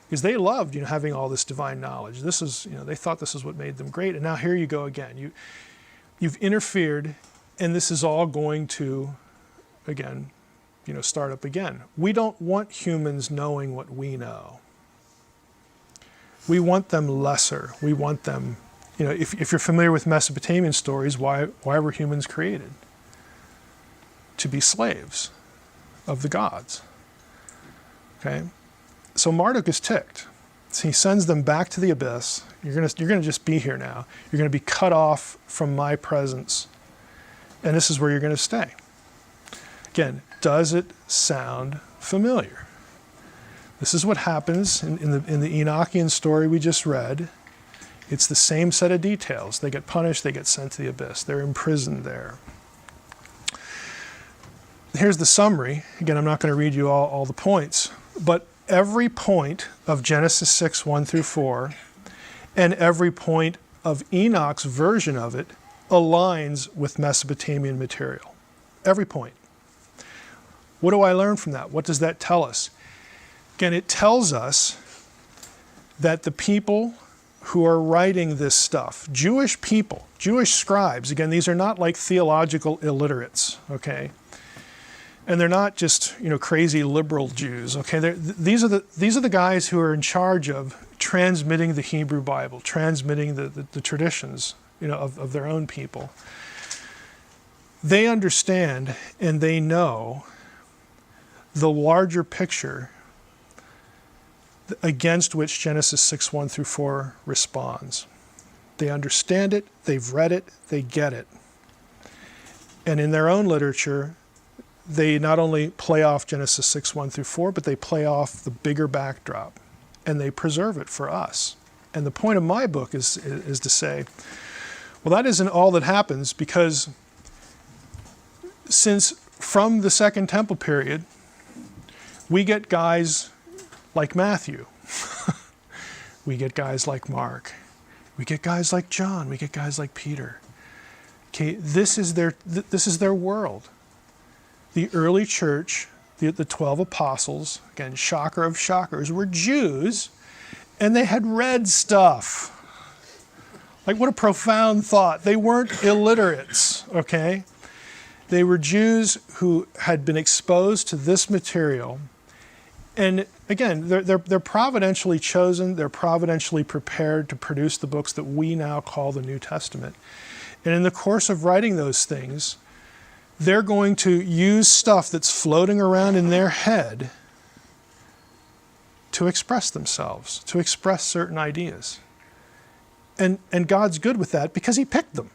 Speaker 1: because they loved, having all this divine knowledge. This is, they thought this is what made them great. And now here you go again. You've interfered, and this is all going to, again, start up again. We don't want humans knowing what we know. We want them lesser. We want them, if you're familiar with Mesopotamian stories, why were humans created? To be slaves of the gods. Okay? So Marduk is ticked. So he sends them back to the abyss. You're gonna just be here now. You're gonna be cut off from my presence. And this is where you're gonna stay. Again, does it sound familiar? This is what happens in the Enochian story we just read. It's the same set of details. They get punished, they get sent to the abyss. They're imprisoned there. Here's the summary. Again, I'm not going to read you all the points, but every point of Genesis 6, 1 through 4, and every point of Enoch's version of it aligns with Mesopotamian material. Every point. What do I learn from that? What does that tell us? Again, it tells us that the people who are writing this stuff, Jewish people, Jewish scribes, again, these are not like theological illiterates, okay? And they're not just, crazy liberal Jews, okay? These are the guys who are in charge of transmitting the Hebrew Bible, transmitting the traditions, of their own people. They understand and they know the larger picture against which Genesis 6, 1 through 4 responds. They understand it, they've read it, they get it. And in their own literature, they not only play off Genesis 6, 1 through 4, but they play off the bigger backdrop, and they preserve it for us. And the point of my book is to say, well, that isn't all that happens, because since from the Second Temple period, we get guys like Matthew. We get guys like Mark. We get guys like John. We get guys like Peter. Okay, this is their world. The early church, the 12 apostles, again, shocker of shockers, were Jews, and they had read stuff. Like, what a profound thought. They weren't illiterates, okay? They were Jews who had been exposed to this material. And again, they're providentially chosen, they're providentially prepared to produce the books that we now call the New Testament. And in the course of writing those things, they're going to use stuff that's floating around in their head to express themselves, to express certain ideas. And God's good with that because he picked them.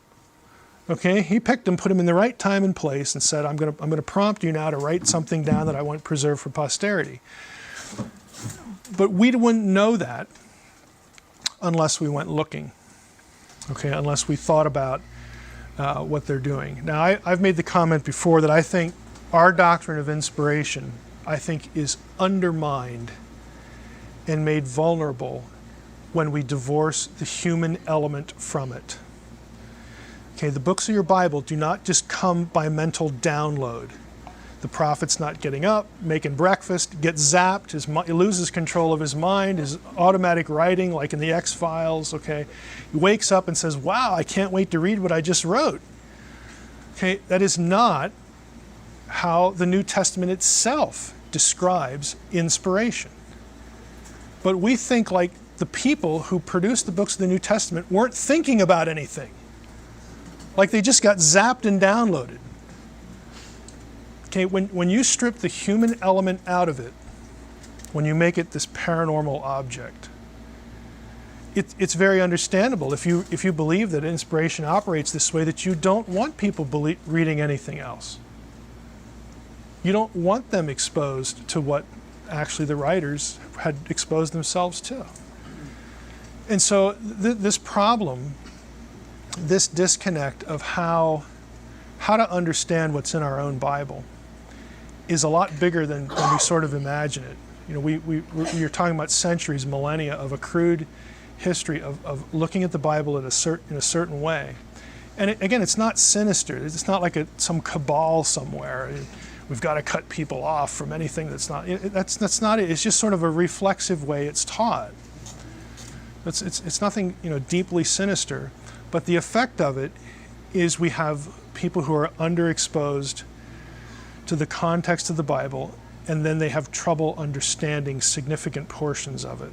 Speaker 1: Okay, he picked them, put them in the right time and place, and said, I'm going to prompt you now to write something down that I want preserved for posterity. But we wouldn't know that unless we went looking, okay, unless we thought about what they're doing. Now, I've made the comment before that I think our doctrine of inspiration, I think, is undermined and made vulnerable when we divorce the human element from it. Okay, the books of your Bible do not just come by mental download. The prophet's not getting up, making breakfast, gets zapped, he loses control of his mind, his automatic writing, like in the X-Files, okay? He wakes up and says, wow, I can't wait to read what I just wrote. Okay, that is not how the New Testament itself describes inspiration. But we think like the people who produced the books of the New Testament weren't thinking about anything. Like they just got zapped and downloaded. Okay, when you strip the human element out of it, when you make it this paranormal object, it's very understandable if you believe that inspiration operates this way, that you don't want people reading anything else. You don't want them exposed to what actually the writers had exposed themselves to. And so this problem, this disconnect of how to understand what's in our own Bible is a lot bigger than we sort of imagine it. You know, you're talking about centuries, millennia of a crude history of looking at the Bible in a certain way. And again, it's not sinister. It's not like some cabal somewhere. We've got to cut people off from anything that's not. That's not it. It's just sort of a reflexive way it's taught. It's nothing, deeply sinister, but the effect of it is we have people who are underexposed to the context of the Bible, and then they have trouble understanding significant portions of it.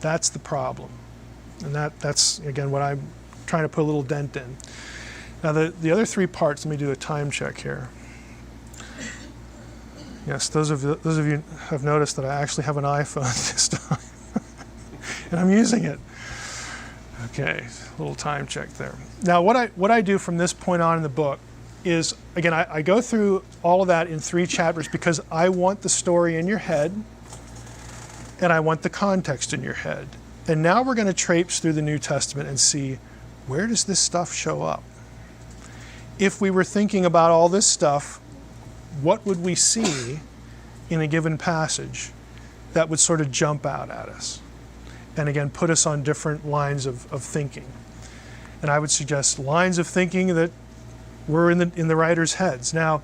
Speaker 1: That's the problem. And that's, again, what I'm trying to put a little dent in. Now, the other three parts, let me do a time check here. Yes, those of you have noticed that I actually have an iPhone this time. And I'm using it. Okay, a little time check there. Now, what I do from this point on in the book is, again, I go through all of that in 3 chapters because I want the story in your head and I want the context in your head. And now we're going to traipse through the New Testament and see, where does this stuff show up? If we were thinking about all this stuff, what would we see in a given passage that would sort of jump out at us? And again, put us on different lines of thinking. And I would suggest lines of thinking that were in the writers' heads. Now,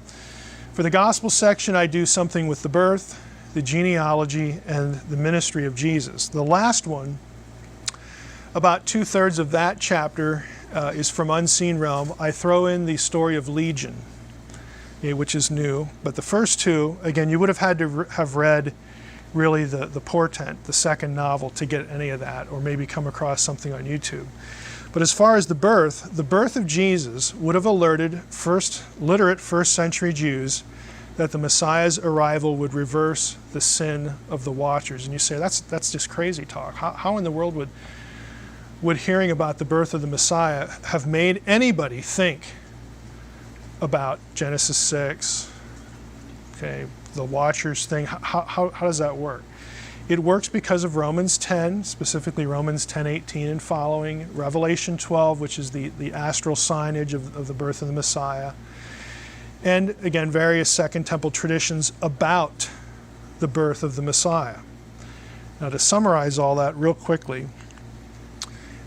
Speaker 1: for the gospel section, I do something with the birth, the genealogy, and the ministry of Jesus. The last one, about 2/3 of that chapter is from Unseen Realm. I throw in the story of Legion, which is new. But the first 2, again, you would have had to have read really the Portent, the second novel, to get any of that, or maybe come across something on YouTube. But as far as the birth of Jesus would have alerted literate first century Jews that the Messiah's arrival would reverse the sin of the watchers. And you say, that's just crazy talk. How in the world would hearing about the birth of the Messiah have made anybody think about Genesis 6, okay, the watchers thing? How does that work? It works because of Romans 10, specifically Romans 10:18 and following, Revelation 12, which is the astral signage of the birth of the Messiah, and again, various Second Temple traditions about the birth of the Messiah. Now, to summarize all that real quickly,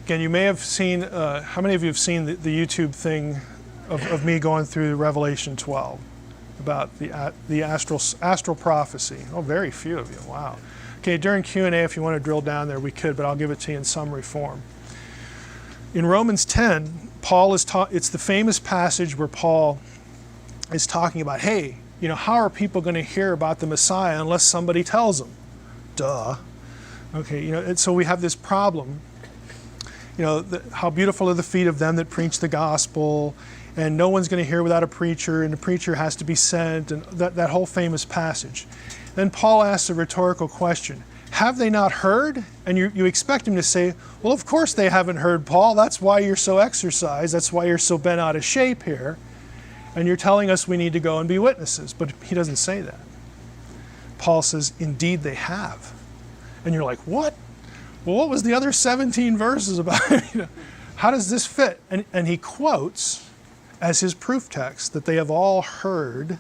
Speaker 1: again, you may have seen, how many of you have seen the YouTube thing of me going through Revelation 12 about the astral prophecy? Oh, very few of you, wow. Okay, during Q&A, if you want to drill down there, we could, but I'll give it to you in summary form. In Romans 10, it's the famous passage where Paul is talking about, hey, how are people going to hear about the Messiah unless somebody tells them? Duh. Okay, and so we have this problem. How beautiful are the feet of them that preach the gospel, and no one's going to hear without a preacher, and the preacher has to be sent, and that whole famous passage. Then Paul asks a rhetorical question. Have they not heard? And you expect him to say, well, of course they haven't heard, Paul. That's why you're so exercised. That's why you're so bent out of shape here. And you're telling us we need to go and be witnesses. But he doesn't say that. Paul says, indeed they have. And you're like, what? Well, what was the other 17 verses about? How does this fit? And he quotes, as his proof text, that they have all heard.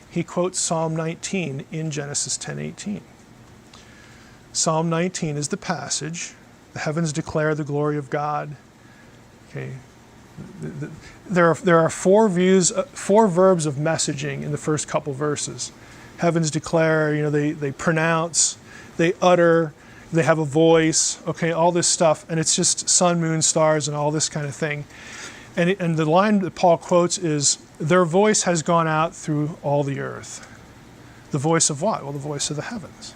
Speaker 1: He quotes Psalm 19 in Genesis 10:18. Psalm 19 is the passage. The heavens declare the glory of God. Okay. There are 4 verbs of messaging in the first couple verses. Heavens declare, they pronounce, they utter, they have a voice, okay, all this stuff, and it's just sun, moon, stars, and all this kind of thing. And the line that Paul quotes is, their voice has gone out through all the earth. The voice of what? Well, the voice of the heavens.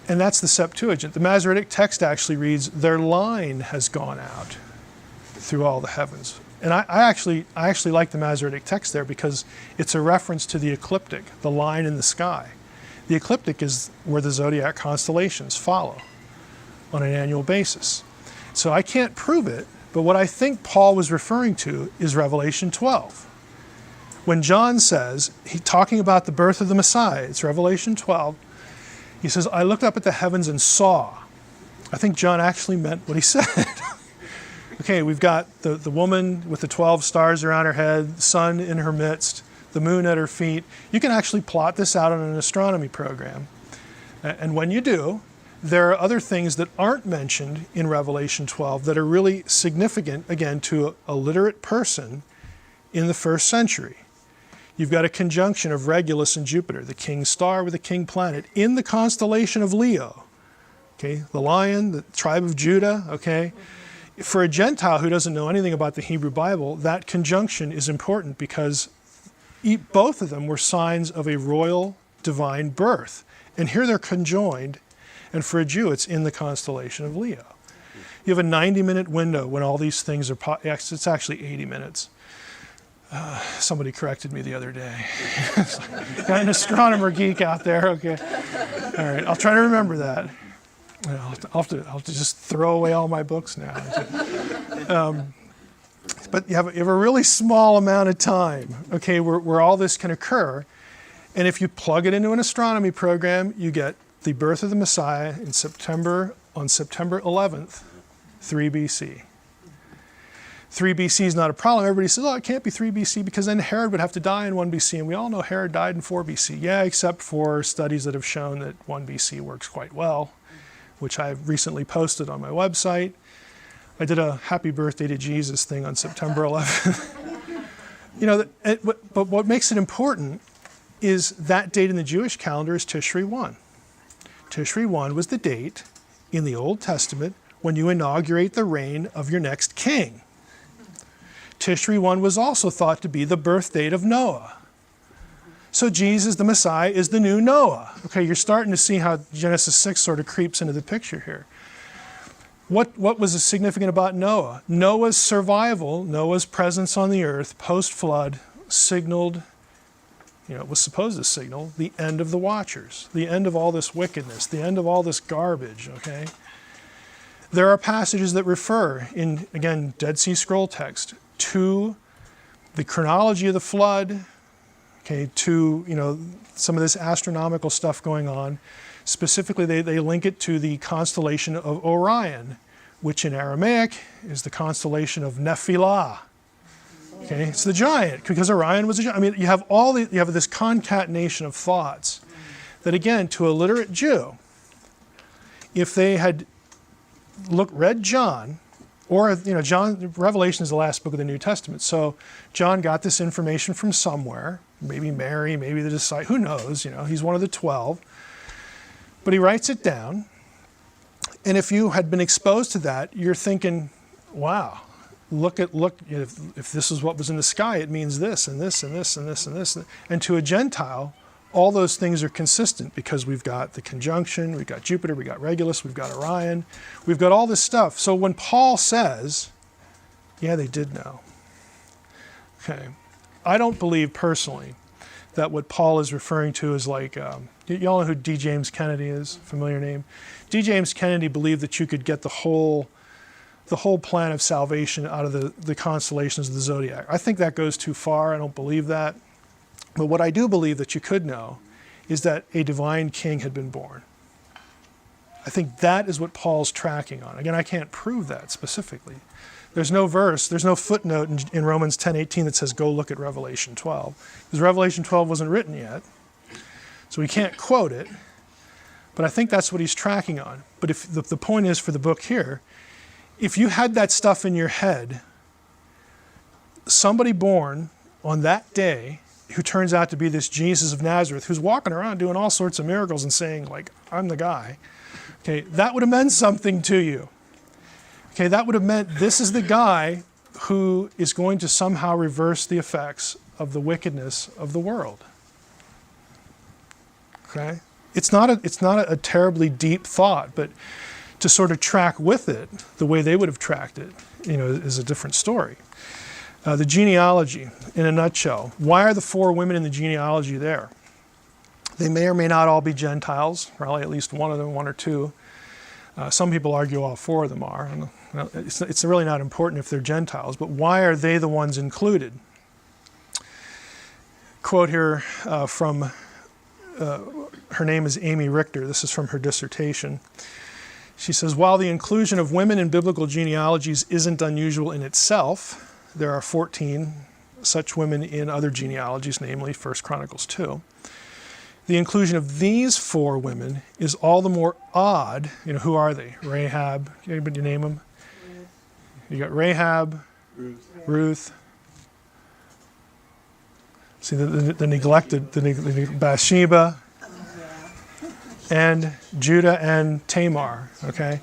Speaker 1: And that's the Septuagint. The Masoretic text actually reads, their line has gone out through all the heavens. And I actually like the Masoretic text there because it's a reference to the ecliptic, the line in the sky. The ecliptic is where the zodiac constellations follow on an annual basis. So I can't prove it, but what I think Paul was referring to is Revelation 12. When John says, talking about the birth of the Messiah, it's Revelation 12, he says, I looked up at the heavens and saw. I think John actually meant what he said. Okay, we've got the woman with the 12 stars around her head, the sun in her midst, the moon at her feet. You can actually plot this out on an astronomy program. And when you do, there are other things that aren't mentioned in Revelation 12 that are really significant, again, to a literate person in the first century. You've got a conjunction of Regulus and Jupiter, the king star with the king planet, in the constellation of Leo. Okay, the lion, the tribe of Judah, okay? For a Gentile who doesn't know anything about the Hebrew Bible, that conjunction is important because both of them were signs of a royal divine birth. And here they're conjoined, and for a Jew, it's in the constellation of Leo. You have a 90-minute window when all these things are, it's actually 80 minutes. Somebody corrected me the other day. Got an astronomer geek out there, okay. All right, I'll try to remember that. I'll have to just throw away all my books now. But you have a really small amount of time, okay, where all this can occur. And if you plug it into an astronomy program, you get the birth of the Messiah on September 11th, 3 BC. 3 BC is not a problem. Everybody says, oh, it can't be 3 BC because then Herod would have to die in 1 BC. And we all know Herod died in 4 BC. Yeah, except for studies that have shown that 1 BC works quite well, which I've recently posted on my website. I did a happy birthday to Jesus thing on September 11th. But what makes it important is that date in the Jewish calendar is Tishri 1. Tishri 1 was the date in the Old Testament when you inaugurate the reign of your next king. Tishri 1 was also thought to be the birth date of Noah. So Jesus, the Messiah, is the new Noah. Okay, you're starting to see how Genesis 6 sort of creeps into the picture here. What was significant about Noah? Noah's survival, Noah's presence on the earth post-flood signaled, it was supposed to signal the end of the watchers, the end of all this wickedness, the end of all this garbage, okay? There are passages that refer in, again, Dead Sea Scroll text, to the chronology of the flood, okay, to some of this astronomical stuff going on. Specifically, they link it to the constellation of Orion, which in Aramaic is the constellation of Nephilim. Okay, it's the giant because Orion was a giant. I mean, you have this concatenation of thoughts that, again, to a literate Jew, if they had read John. Or, John, Revelation is the last book of the New Testament. So John got this information from somewhere, maybe Mary, maybe the disciple, who knows, he's one of the 12. But he writes it down. And if you had been exposed to that, you're thinking, wow, look, if this is what was in the sky, it means this and this and this and this and this. And to a Gentile, all those things are consistent because we've got the conjunction, we've got Jupiter, we've got Regulus, we've got Orion, we've got all this stuff. So when Paul says, yeah, they did know. Okay. I don't believe personally that what Paul is referring to is like, you all know who D. James Kennedy is? Familiar name? D. James Kennedy believed that you could get the whole plan of salvation out of the constellations of the zodiac. I think that goes too far. I don't believe that. But what I do believe that you could know is that a divine king had been born. I think that is what Paul's tracking on. Again, I can't prove that specifically. There's no verse, there's no footnote in Romans 10:18 that says, go look at Revelation 12. Because Revelation 12 wasn't written yet, so we can't quote it. But I think that's what he's tracking on. But if the point is for the book here, if you had that stuff in your head, somebody born on that day who turns out to be this Jesus of Nazareth, who's walking around doing all sorts of miracles and saying, like, I'm the guy, okay, that would have meant something to you. Okay, that would have meant this is the guy who is going to somehow reverse the effects of the wickedness of the world. Okay? It's not a terribly deep thought, but to sort of track with it the way they would have tracked it, is a different story. The genealogy, in a nutshell. Why are the 4 women in the genealogy there? They may or may not all be Gentiles, probably at least one of them, 1 or 2. Some people argue all 4 of them are. It's really not important if they're Gentiles, but why are they the ones included? Quote here from, her name is Amy Richter. This is from her dissertation. She says, while the inclusion of women in biblical genealogies isn't unusual in itself, there are 14 such women in other genealogies, namely 1 Chronicles 2. The inclusion of these 4 women is all the more odd. Who are they? Rahab. Anybody name them? You got Rahab, Ruth. See the neglected, the Bathsheba, and Judah and Tamar. Okay,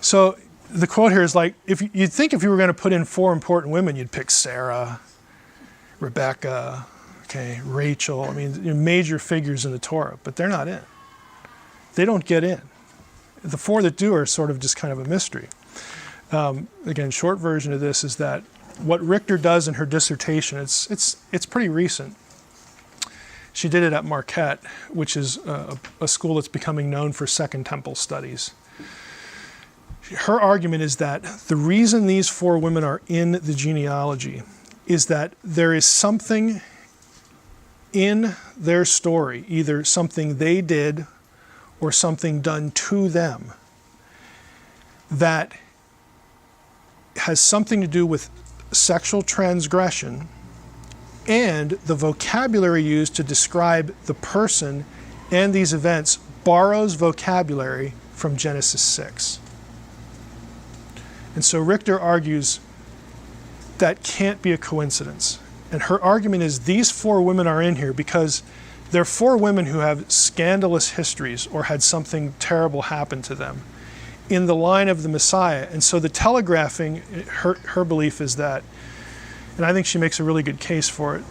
Speaker 1: so the quote here is like, you'd think if you were going to put in 4 important women, you'd pick Sarah, Rebecca, okay, Rachel, I mean, major figures in the Torah, but they're not in. They don't get in. The four that do are sort of just kind of a mystery. Again, short version of this is that what Richter does in her dissertation, it's pretty recent. She did it at Marquette, which is a school that's becoming known for Second Temple studies. Her argument is that the reason these four women are in the genealogy is that there is something in their story, either something they did or something done to them, that has something to do with sexual transgression and the vocabulary used to describe the person and these events borrows vocabulary from Genesis 6. And so Richter argues that can't be a coincidence. And her argument is these four women are in here because they're four women who have scandalous histories or had something terrible happen to them in the line of the Messiah. And so the telegraphing, her belief is that, and I think she makes a really good case for it,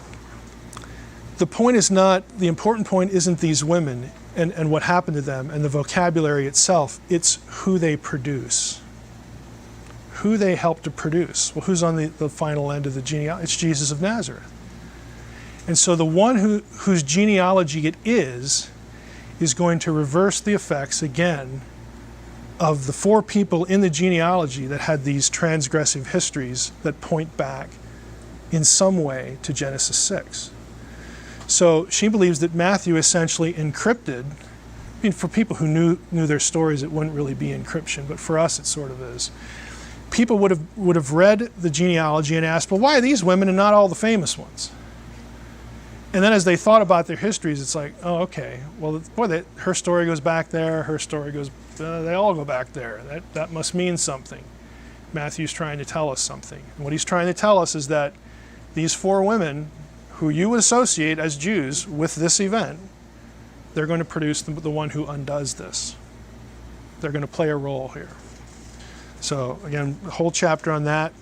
Speaker 1: the important point isn't these women and what happened to them and the vocabulary itself, it's who they produce. Who they help to produce. Well, who's on the final end of the genealogy? It's Jesus of Nazareth. And so the one whose genealogy it is going to reverse the effects, again, of the four people in the genealogy that had these transgressive histories that point back in some way to Genesis 6. So she believes that Matthew essentially encrypted. I mean, for people who knew their stories, it wouldn't really be encryption, but for us it sort of is. People would have read the genealogy and asked, well, why are these women and not all the famous ones? And then as they thought about their histories, it's like, oh, okay, well, boy, her story goes back there, her story goes, they all go back there. That must mean something. Matthew's trying to tell us something. And what he's trying to tell us is that these four women, who you would associate as Jews with this event, they're going to produce the one who undoes this. They're going to play a role here. So again, a whole chapter on that.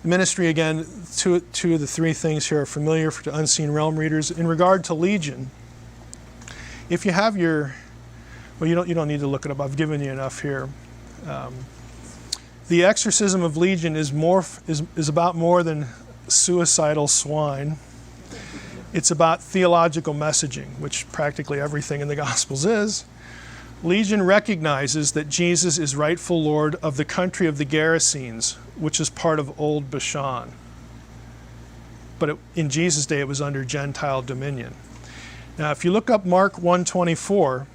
Speaker 1: The ministry, again, two of the three things here are familiar to unseen realm readers. In regard to Legion, if you have your, well, you don't need to look it up. I've given you enough here. The exorcism of Legion is about more than suicidal swine. It's about theological messaging, which practically everything in the Gospels is. Legion recognizes that Jesus is rightful Lord of the country of the Gerasenes, which is part of Old Bashan. But in Jesus' day, it was under Gentile dominion. Now, if you look up Mark 1:24,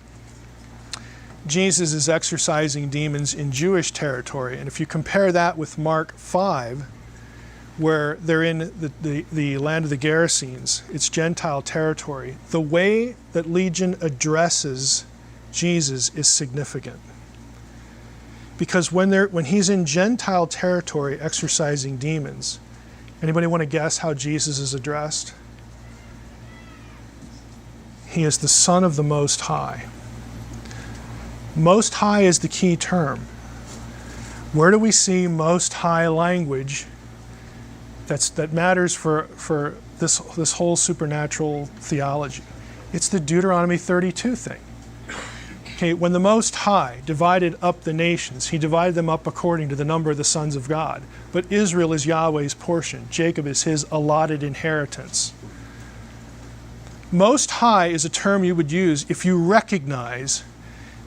Speaker 1: Jesus is exorcising demons in Jewish territory. And if you compare that with Mark 5, where they're in the land of the Gerasenes, it's Gentile territory. The way that Legion addresses Jesus is significant. Because when he's in Gentile territory exorcising demons, anybody want to guess how Jesus is addressed? He is the Son of the Most High. Most High is the key term. Where do we see Most High language that matters for this whole supernatural theology? It's the Deuteronomy 32 thing. Okay, when the Most High divided up the nations, he divided them up according to the number of the sons of God. But Israel is Yahweh's portion. Jacob is his allotted inheritance. Most High is a term you would use if you recognize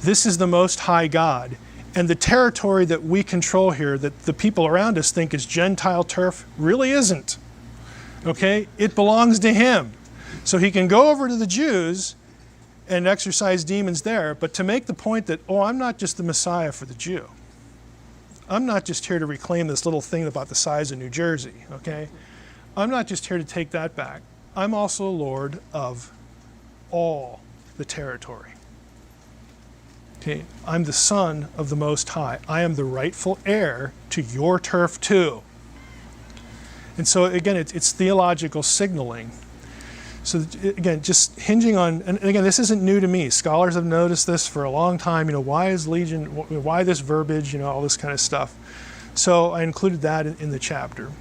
Speaker 1: this is the Most High God. And the territory that we control here, that the people around us think is Gentile turf, really isn't. Okay? It belongs to him. So he can go over to the Jews and exorcise demons there, but to make the point that, oh, I'm not just the Messiah for the Jew. I'm not just here to reclaim this little thing about the size of New Jersey, okay? I'm not just here to take that back. I'm also Lord of all the territory. Okay, I'm the Son of the Most High. I am the rightful heir to your turf too. And so again, it's theological signaling. So again, just hinging on, and again, this isn't new to me. Scholars have noticed this for a long time. Why is Legion, why this verbiage, all this kind of stuff. So I included that in the chapter.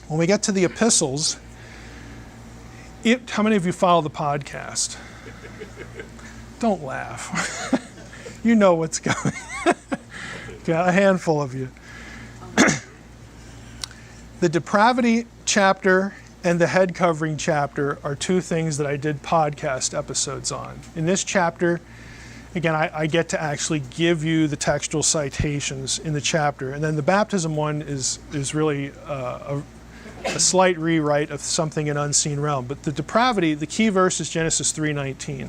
Speaker 1: When we get to the epistles, How many of you follow the podcast? Don't laugh. You know what's coming. Yeah, a handful of you. The depravity chapter and the head covering chapter are two things that I did podcast episodes on. In this chapter, again, I get to actually give you the textual citations in the chapter. And then the baptism one is really a slight rewrite of something in unseen realm. But the depravity, the key verse is Genesis 3:19.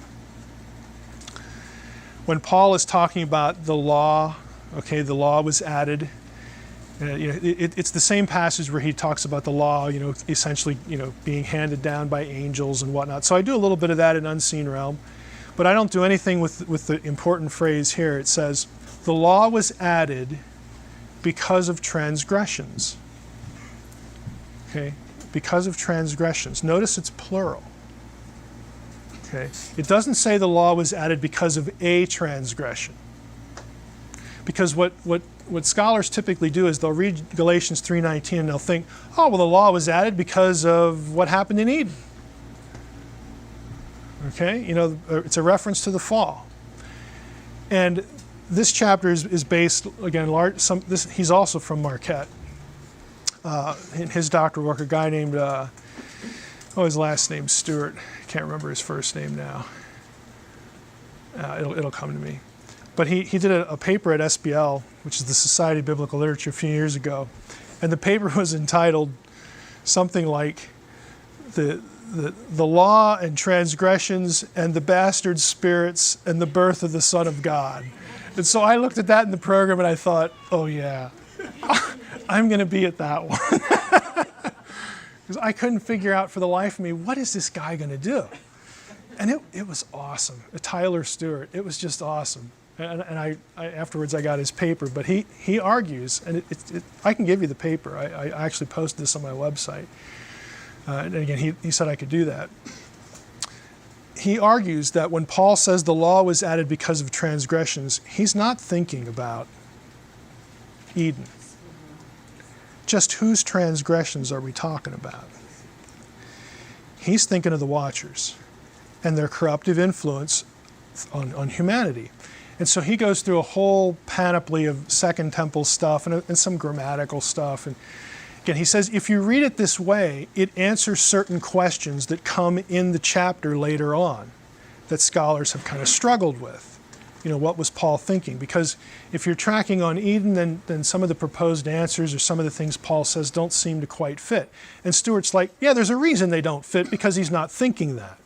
Speaker 1: When Paul is talking about the law, okay, the law was added. It's the same passage where he talks about the law, essentially, being handed down by angels and whatnot. So I do a little bit of that in unseen realm, but I don't do anything with the important phrase here. It says, the law was added because of transgressions. Okay, because of transgressions. Notice it's plural. Okay, it doesn't say the law was added because of a transgression. Because what scholars typically do is they'll read Galatians 3:19 and they'll think, oh, well, the law was added because of what happened in Eden. Okay, it's a reference to the fall. And this chapter is based, again, he's also from Marquette. In his doctoral work, a guy named, his last name's Stewart. I can't remember his first name now. It'll come to me. But he did a paper at SBL, which is the Society of Biblical Literature, a few years ago. And the paper was entitled something like the Law and Transgressions and the Bastard Spirits and the Birth of the Son of God. And so I looked at that in the program and I thought, oh yeah, I'm going to be at that one. Because I couldn't figure out for the life of me, what is this guy going to do? And it was awesome. Tyler Stewart, it was just awesome. And I afterwards I got his paper, but he argues, and I can give you the paper. I actually posted this on my website. And again, he said I could do that. He argues that when Paul says the law was added because of transgressions, he's not thinking about Eden. Just whose transgressions are we talking about? He's thinking of the Watchers and their corruptive influence on humanity. And so he goes through a whole panoply of Second Temple stuff and some grammatical stuff. And again, he says, if you read it this way, it answers certain questions that come in the chapter later on that scholars have kind of struggled with. What was Paul thinking? Because if you're tracking on Eden, then some of the proposed answers or some of the things Paul says don't seem to quite fit. And Stewart's like, yeah, there's a reason they don't fit, because he's not thinking that.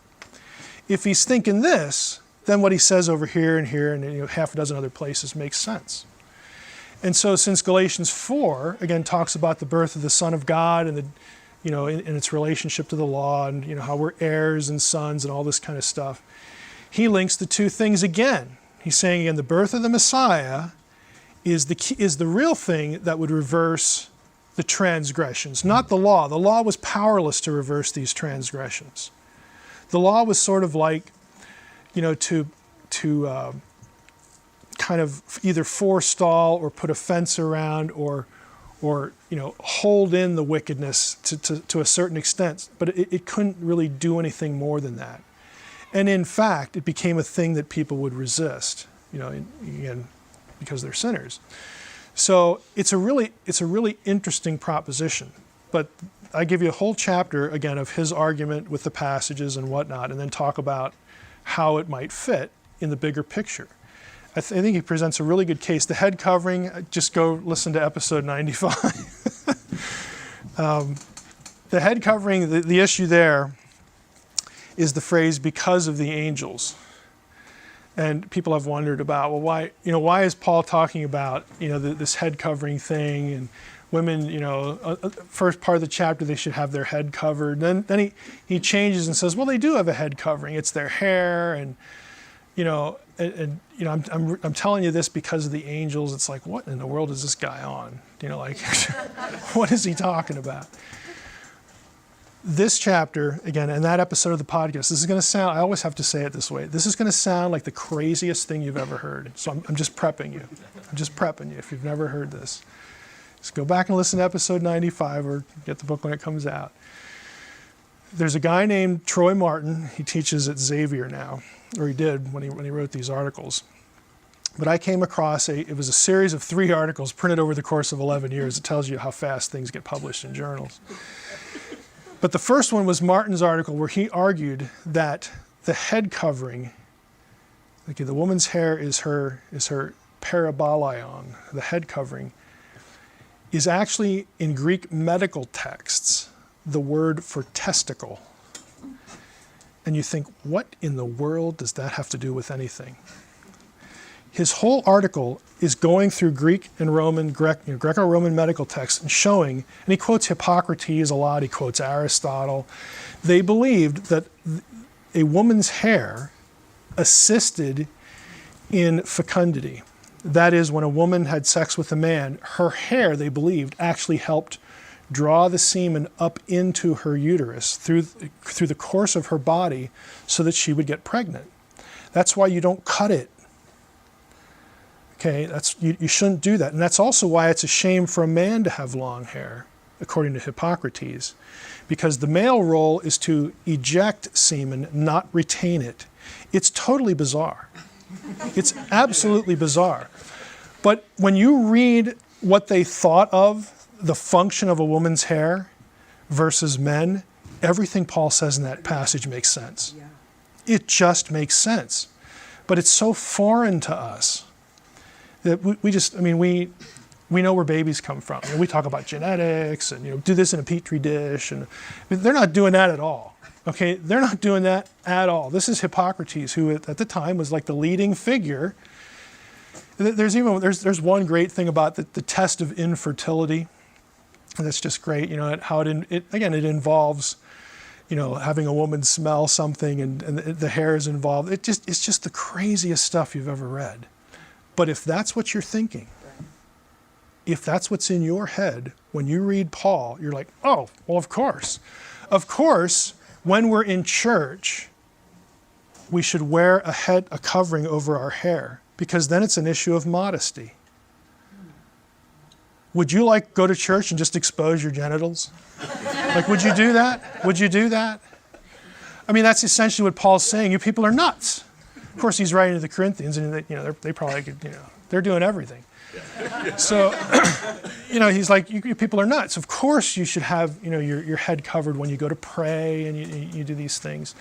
Speaker 1: If he's thinking this, then what he says over here and half a dozen other places makes sense. And so since Galatians 4, again, talks about the birth of the Son of God and in its relationship to the law and how we're heirs and sons and all this kind of stuff, he links the two things again. He's saying again, the birth of the Messiah is the real thing that would reverse the transgressions, not the law. The law was powerless to reverse these transgressions. The law was sort of like, to kind of either forestall or put a fence around or hold in the wickedness to a certain extent, but it couldn't really do anything more than that. And in fact, it became a thing that people would resist, again, because they're sinners. So it's a really interesting proposition. But I give you a whole chapter, again, of his argument with the passages and whatnot, and then talk about how it might fit in the bigger picture. I think he presents a really good case. The head covering, just go listen to episode 95. The head covering, the issue there is the phrase, because of the angels. And people have wondered about, well, why is Paul talking about, this head covering thing, and women, first part of the chapter, they should have their head covered. Then he changes and says, well, they do have a head covering. It's their hair, and I'm telling you this because of the angels. It's like, what in the world is this guy on? What is he talking about? This chapter, again, and that episode of the podcast, this is going to sound, I always have to say it this way, this is going to sound like the craziest thing you've ever heard. So I'm just prepping you. I'm just prepping you if you've never heard this. Just go back and listen to episode 95 or get the book when it comes out. there's a guy named Troy Martin. He teaches at Xavier now, or he did when he wrote these articles. But I came across it was a series of 3 articles printed over the course of 11 years. It tells you how fast things get published in journals. But the first one was Martin's article where he argued that the head covering, okay, the woman's hair is her parabolion, the head covering, is actually in Greek medical texts the word for testicle. And you think, what in the world does that have to do with anything? His whole article is going through Greek and Roman, Greco-Roman medical texts and showing, and he quotes Hippocrates a lot, he quotes Aristotle. They believed that a woman's hair assisted in fecundity. That is, when a woman had sex with a man, her hair, they believed, actually helped draw the semen up into her uterus through the course of her body so that she would get pregnant. That's why you don't cut it. Okay, you shouldn't do that. And that's also why it's a shame for a man to have long hair, according to Hippocrates, because the male role is to eject semen, not retain it. It's totally bizarre. It's absolutely bizarre. But when you read what they thought of the function of a woman's hair versus men, everything Paul says in that passage makes sense. Yeah. It just makes sense. But it's so foreign to us that we know where babies come from. You know, we talk about genetics and do this in a petri dish, and they're not doing that at all. Okay, they're not doing that at all. This is Hippocrates, who at the time was like the leading figure. There's one great thing about the test of infertility. That's just great. How it involves having a woman smell something and the hair is involved. It's just the craziest stuff you've ever read. But if that's what you're thinking, if that's what's in your head, when you read Paul, you're like, oh, well, of course. Of course, when we're in church, we should wear a covering over our hair, because then it's an issue of modesty. Would you go to church and just expose your genitals? Would you do that? Would you do that? I mean, that's essentially what Paul's saying. You people are nuts. Of course, he's writing to the Corinthians, and they probably could, they're doing everything. So, he's like, you people are nuts. Of course, you should have, your head covered when you go to pray and you do these things.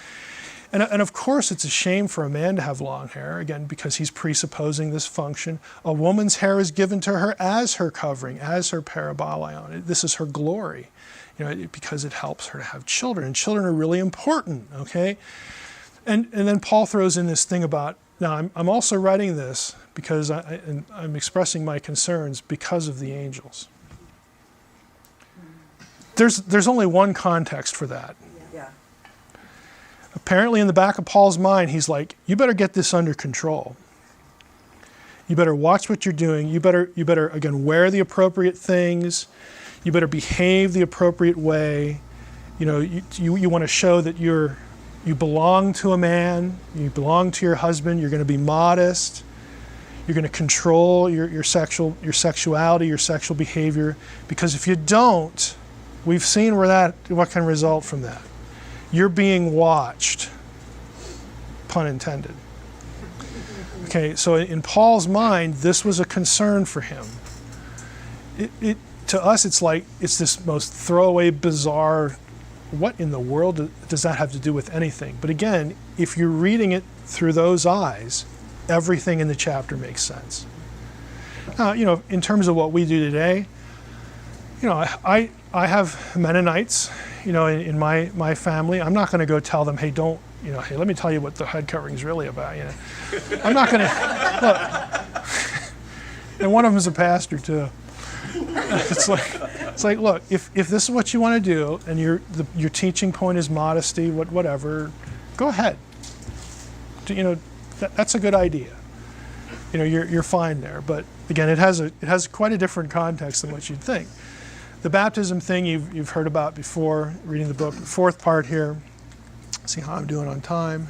Speaker 1: And of course, it's a shame for a man to have long hair, again, because he's presupposing this function. A woman's hair is given to her as her covering, as her parabolion. This is her glory, because it helps her to have children. And children are really important, okay? And then Paul throws in this thing about, now I'm also writing this because I'm expressing my concerns because of the angels. There's only one context for that. Yeah. Apparently in the back of Paul's mind, he's like, you better get this under control. You better watch what you're doing. You better again, wear the appropriate things. You better behave the appropriate way. You want to show that you belong to a man, you belong to your husband, you're going to be modest, you're going to control your sexuality, your sexual behavior, because if you don't, we've seen what can result from that. You're being watched, pun intended. Okay, so in Paul's mind, this was a concern for him. To us, it's this most throwaway, bizarre, what in the world does that have to do with anything? But again, if you're reading it through those eyes, everything in the chapter makes sense. In terms of what we do today, I have Mennonites, in my family. I'm not going to go tell them, hey, hey, let me tell you what the head covering is really about. I'm not going to, look. And one of them is a pastor too. It's like, look, if this is what you want to do, and your teaching point is modesty, whatever, go ahead. That's a good idea. You're fine there. But again, it has quite a different context than what you'd think. The baptism thing you've heard about before, reading the book. The fourth part here. See how I'm doing on time.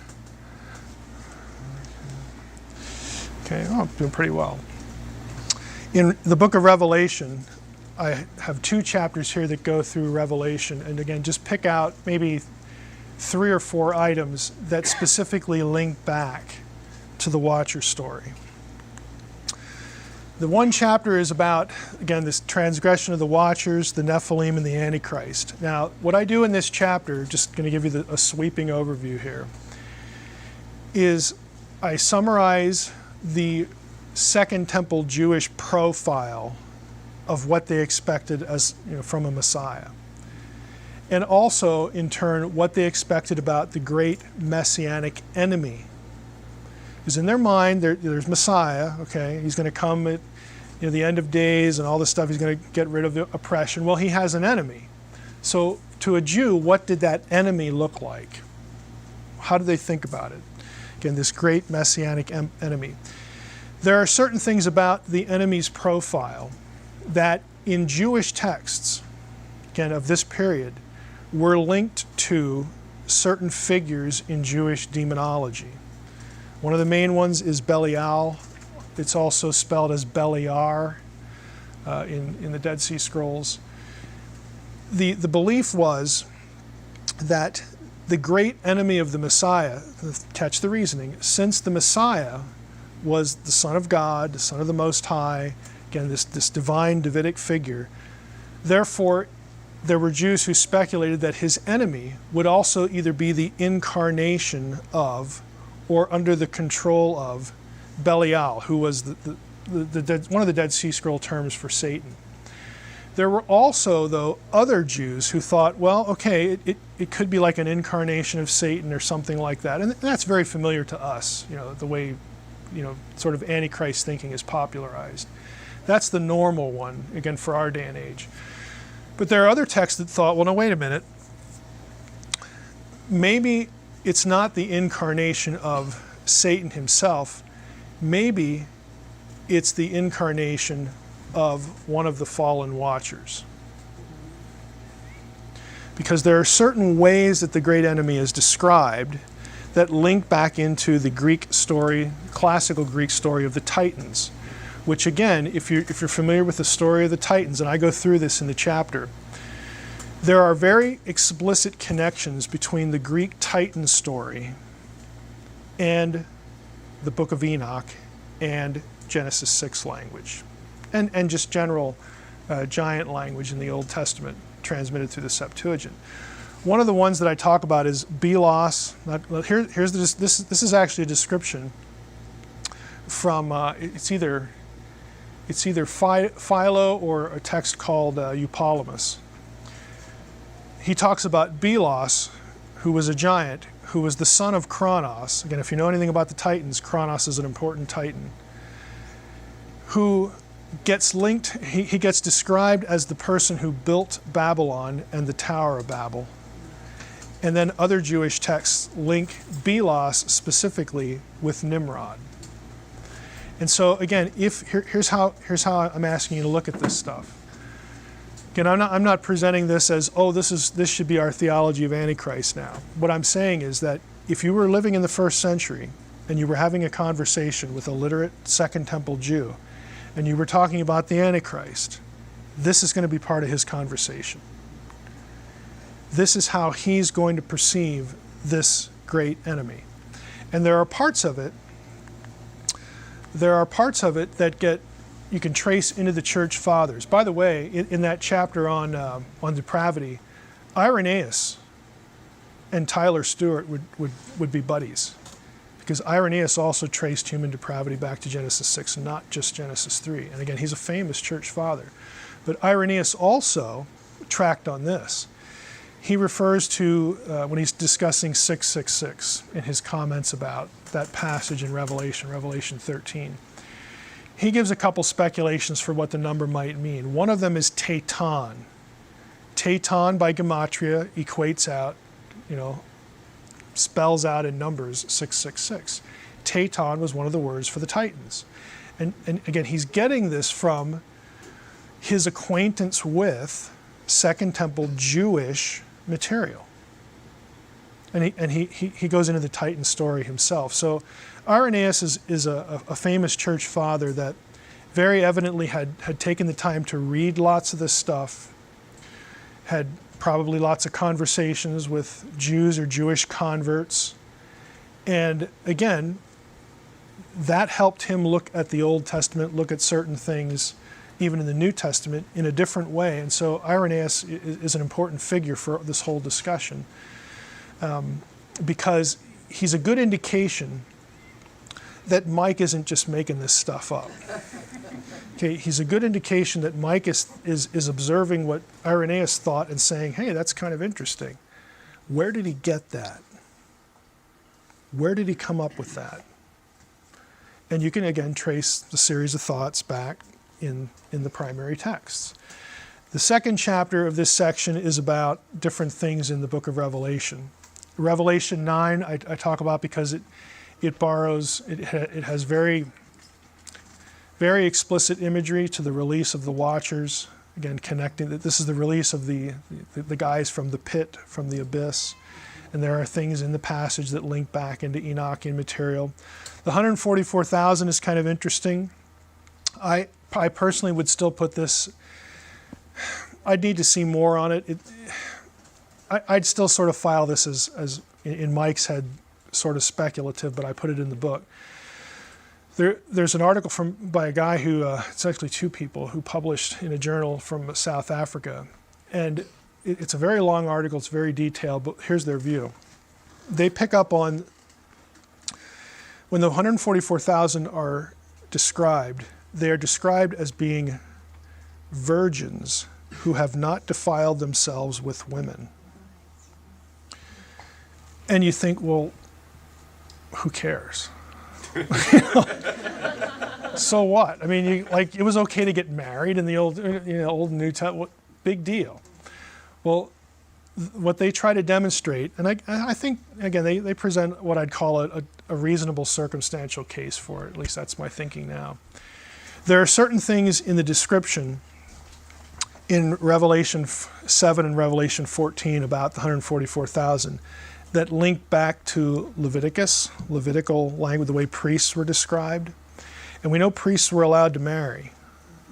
Speaker 1: Okay, I'm doing pretty well. In the book of Revelation, I have 2 chapters here that go through Revelation, and again, just pick out maybe 3 or 4 items that specifically link back to the Watcher story. The one chapter is about, again, this transgression of the Watchers, the Nephilim, and the Antichrist. Now, what I do in this chapter, just going to give you a sweeping overview here, is I summarize the Second Temple Jewish profile of what they expected as, from a Messiah. And also, in turn, what they expected about the great messianic enemy. Because in their mind, there's Messiah, okay? He's going to come at the end of days and all this stuff. He's going to get rid of the oppression. Well, he has an enemy. So to a Jew, what did that enemy look like? How do they think about it? Again, this great messianic enemy. There are certain things about the enemy's profile that in Jewish texts, again, of this period, were linked to certain figures in Jewish demonology. One of the main ones is Belial. It's also spelled as Beliar in the Dead Sea Scrolls. The belief was that the great enemy of the Messiah, catch the reasoning, since the Messiah was the Son of God, the Son of the Most High, again, this divine Davidic figure, therefore there were Jews who speculated that his enemy would also either be the incarnation of or under the control of Belial, who was one of the Dead Sea Scroll terms for Satan. There were also, though, other Jews who thought, well, okay, it could be like an incarnation of Satan or something like that. And that's very familiar to us, the way, sort of Antichrist thinking is popularized. That's the normal one, again, for our day and age. But there are other texts that thought, well, no, wait a minute. Maybe it's not the incarnation of Satan himself. Maybe it's the incarnation of one of the fallen watchers. Because there are certain ways that the great enemy is described that link back into the Greek story, classical Greek story of the Titans, which again, if you're familiar with the story of the Titans, and I go through this in the chapter, there are very explicit connections between the Greek Titan story and the book of Enoch and Genesis 6 language, and just general giant language in the Old Testament transmitted through the Septuagint. One of the ones that I talk about is Belos. This is actually a description from it's either Philo or a text called Eupolemus. He talks about Belos, who was a giant, who was the son of Kronos. Again, if you know anything about the Titans, Kronos is an important Titan, who gets linked, he gets described as the person who built Babylon and the Tower of Babel. And then other Jewish texts link Belos specifically with Nimrod. And so again, here's how I'm asking you to look at this stuff. Again, I'm not presenting this as, this should be our theology of Antichrist now. What I'm saying is that if you were living in the first century and you were having a conversation with a literate Second Temple Jew and you were talking about the Antichrist, this is going to be part of his conversation. This is how he's going to perceive this great enemy. And there are parts of it that you can trace into the church fathers. By the way, in that chapter on depravity, Irenaeus and Tyler Stewart would be buddies, because Irenaeus also traced human depravity back to Genesis 6, not just Genesis 3. And again, he's a famous church father. But Irenaeus also tracked on this. He refers to, when he's discussing 666 in his comments about that passage in Revelation 13, he gives a couple speculations for what the number might mean. One of them is Teitan. Teitan by gematria equates out, spells out in Numbers 666. Teitan was one of the words for the Titans. And again, he's getting this from his acquaintance with Second Temple Jewish material. And he goes into the Titan story himself. So Irenaeus is a famous church father that very evidently had taken the time to read lots of this stuff, had probably lots of conversations with Jews or Jewish converts. And again, that helped him look at the Old Testament, look at certain things, even in the New Testament, in a different way. And so Irenaeus is an important figure for this whole discussion, because he's a good indication that Mike isn't just making this stuff up. Okay, he's a good indication that Mike is observing what Irenaeus thought and saying, hey, that's kind of interesting. Where did he get that? Where did he come up with that? And you can, again, trace the series of thoughts back in the primary texts. The second chapter of this section is about different things in the book of Revelation. Revelation 9 I talk about because it has very, very explicit imagery to the release of the Watchers. Again, connecting that this is the release of the guys from the pit, from the abyss. And there are things in the passage that link back into Enochian material. The 144,000 is kind of interesting. I personally would still put this, I'd need to see more on it. I'd still sort of file this as in Mike's head, sort of speculative, but I put it in the book. There's an article by a guy who, it's actually two people, who published in a journal from South Africa. And it's a very long article, it's very detailed, but here's their view. They pick up on, when the 144,000 are described, they are described as being virgins who have not defiled themselves with women. And you think, well, who cares? So what? I mean, it was okay to get married in the Old and New Testament. Big deal. Well, what they try to demonstrate, and I think, again, they present what I'd call a reasonable circumstantial case for it. At least that's my thinking now. There are certain things in the description in Revelation 7 and Revelation 14 about the 144,000 that link back to Levitical language, the way priests were described. And we know priests were allowed to marry.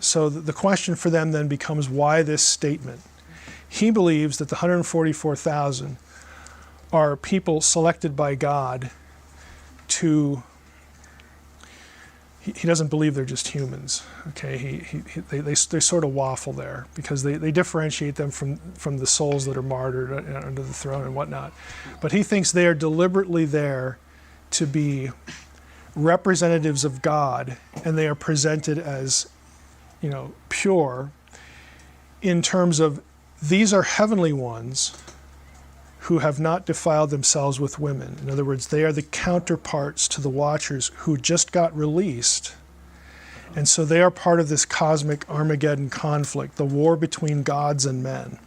Speaker 1: So the question for them then becomes, why this statement? He believes that the 144,000 are people selected by God to, he doesn't believe they're just humans. Okay, they sort of waffle there because they differentiate them from the souls that are martyred under the throne and whatnot. But he thinks they are deliberately there to be representatives of God, and they are presented as, pure in terms of these are heavenly ones who have not defiled themselves with women. In other words, they are the counterparts to the Watchers who just got released. And so they are part of this cosmic Armageddon conflict, the war between gods and men.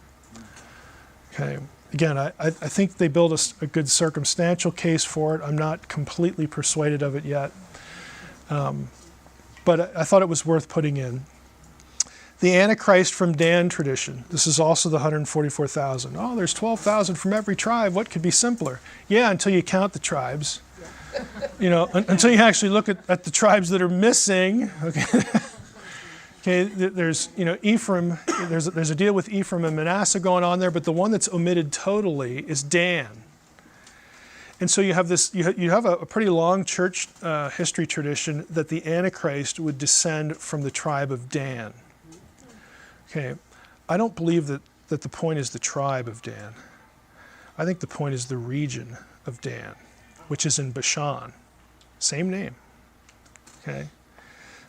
Speaker 1: Okay. Again, I think they build a good circumstantial case for it. I'm not completely persuaded of it yet. But I thought it was worth putting in. The Antichrist from Dan tradition. This is also the 144,000. Oh, there's 12,000 from every tribe. What could be simpler? Yeah, until you count the tribes. Until you actually look at the tribes that are missing. Okay. Okay, there's Ephraim. There's a deal with Ephraim and Manasseh going on there, but the one that's omitted totally is Dan. And so you have this. You have a pretty long church history tradition that the Antichrist would descend from the tribe of Dan. Okay, I don't believe that the point is the tribe of Dan. I think the point is the region of Dan, which is in Bashan. Same name. Okay,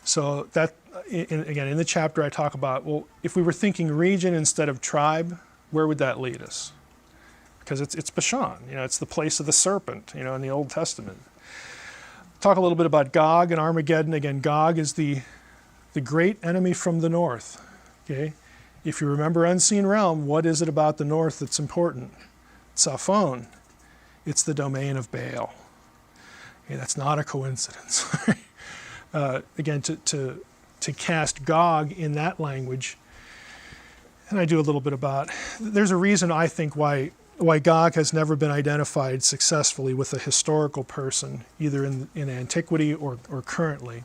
Speaker 1: so that, again, in the chapter I talk about, well, if we were thinking region instead of tribe, where would that lead us? Because it's Bashan, it's the place of the serpent, in the Old Testament. Talk a little bit about Gog and Armageddon. Again, Gog is the great enemy from the north. Okay, if you remember Unseen Realm, what is it about the north that's important? Saphon. It's the domain of Baal. Okay, that's not a coincidence. Again, to cast Gog in that language, and I do a little bit about, there's a reason I think why Gog has never been identified successfully with a historical person, either in antiquity or currently.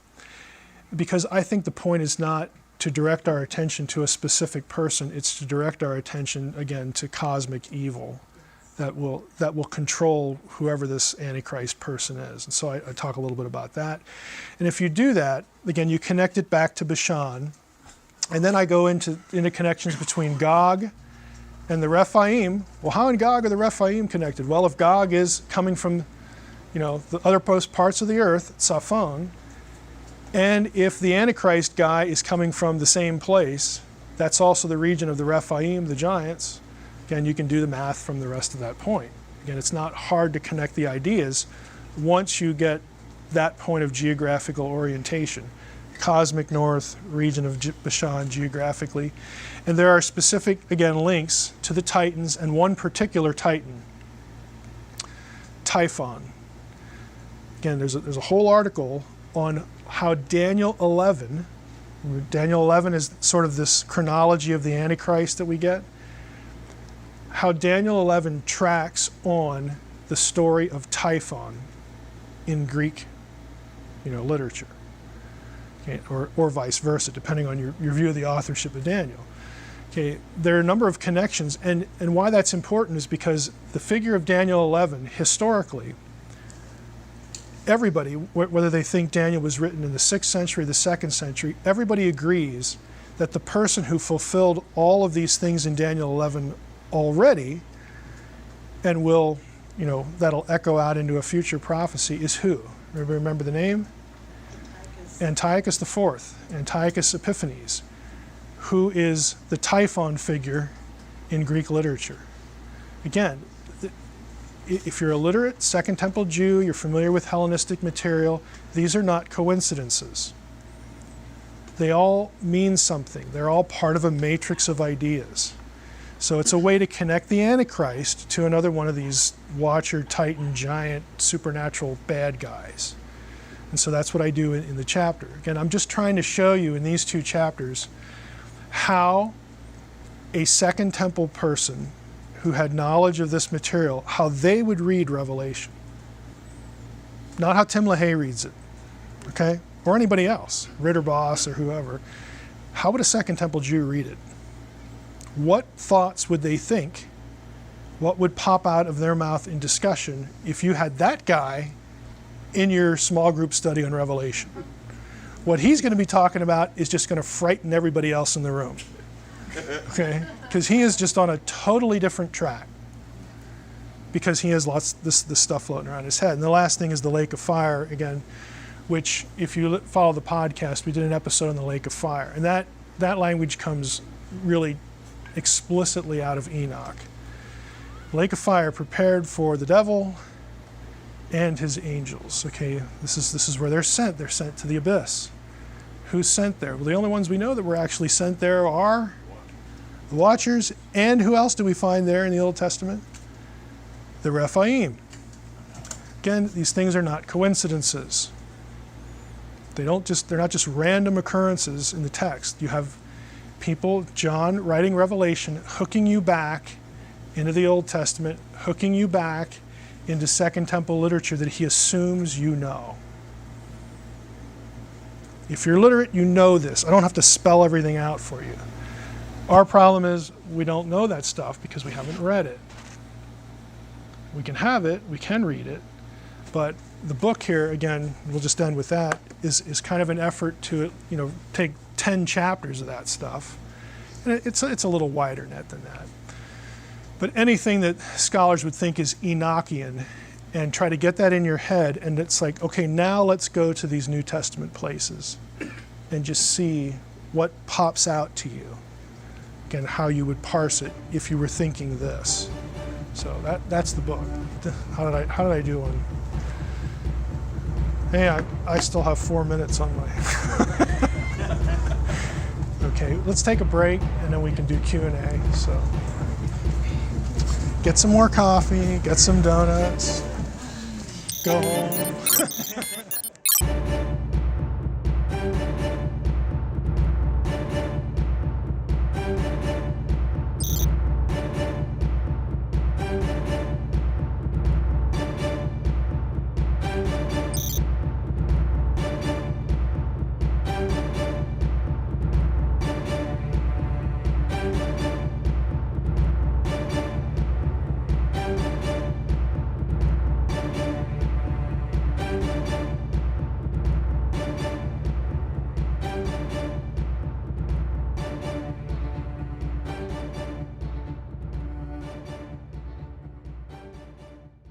Speaker 1: Because I think the point is not to direct our attention to a specific person. It's to direct our attention, again, to cosmic evil that will control whoever this Antichrist person is. And so I talk a little bit about that. And if you do that, again, you connect it back to Bashan. And then I go into connections between Gog and the Rephaim. Well, how in Gog are the Rephaim connected? Well, if Gog is coming from, the other parts of the earth, Saphon, and if the Antichrist guy is coming from the same place, that's also the region of the Rephaim, the giants. Again, you can do the math from the rest of that point. Again, it's not hard to connect the ideas once you get that point of geographical orientation. Cosmic north, region of Bashan geographically. And there are specific, again, links to the Titans and one particular Titan, Typhon. Again, there's a whole article on how Daniel 11 is sort of this chronology of the Antichrist that we get, how Daniel 11 tracks on the story of Typhon in Greek, literature, okay, or vice versa, depending on your view of the authorship of Daniel. Okay, there are a number of connections, and why that's important is because the figure of Daniel 11, historically, everybody, whether they think Daniel was written in the 6th century or the 2nd century, everybody agrees that the person who fulfilled all of these things in Daniel 11 already, and will, that'll echo out into a future prophecy, is who? Everybody remember the name? Antiochus IV, Antiochus Epiphanes, who is the Typhon figure in Greek literature. Again, if you're a literate Second Temple Jew, you're familiar with Hellenistic material, these are not coincidences. They all mean something. They're all part of a matrix of ideas. So it's a way to connect the Antichrist to another one of these Watcher, Titan, giant, supernatural bad guys. And so that's what I do in the chapter. Again, I'm just trying to show you in these 2 chapters how a Second Temple person who had knowledge of this material, how they would read Revelation. Not how Tim LaHaye reads it, okay? Or anybody else, Ritterboss or whoever. How would a Second Temple Jew read it? What thoughts would they think? What would pop out of their mouth in discussion if you had that guy in your small group study on Revelation? What he's going to be talking about is just going to frighten everybody else in the room. Okay? Because he is just on a totally different track. Because he has lots of this stuff floating around his head. And the last thing is the lake of fire, again, which if you follow the podcast, we did an episode on the lake of fire. And that language comes really explicitly out of Enoch. Lake of fire prepared for the devil and his angels. Okay, this is where they're sent. They're sent to the abyss. Who's sent there? Well, the only ones we know that were actually sent there are the Watchers. And who else do we find there in the Old Testament? The Rephaim. Again, these things are not coincidences. They're not just random occurrences in the text. You have people, John writing Revelation, hooking you back into the Old Testament, hooking you back into Second Temple literature that he assumes you know. If you're literate, you know this. I don't have to spell everything out for you. Our problem is we don't know that stuff because we haven't read it. We can have it, we can read it, but the book here, again, we'll just end with that, is kind of an effort to, take 10 chapters of that stuff. And it's a little wider net than that. But anything that scholars would think is Enochian, and try to get that in your head, and it's like, okay, now let's go to these New Testament places and just see what pops out to you. Again, how you would parse it if you were thinking this. So that's the book. How did I do on? Hey, I still have 4 minutes on my. Okay, let's take a break and then we can do Q&A. So get some more coffee, get some donuts, go home.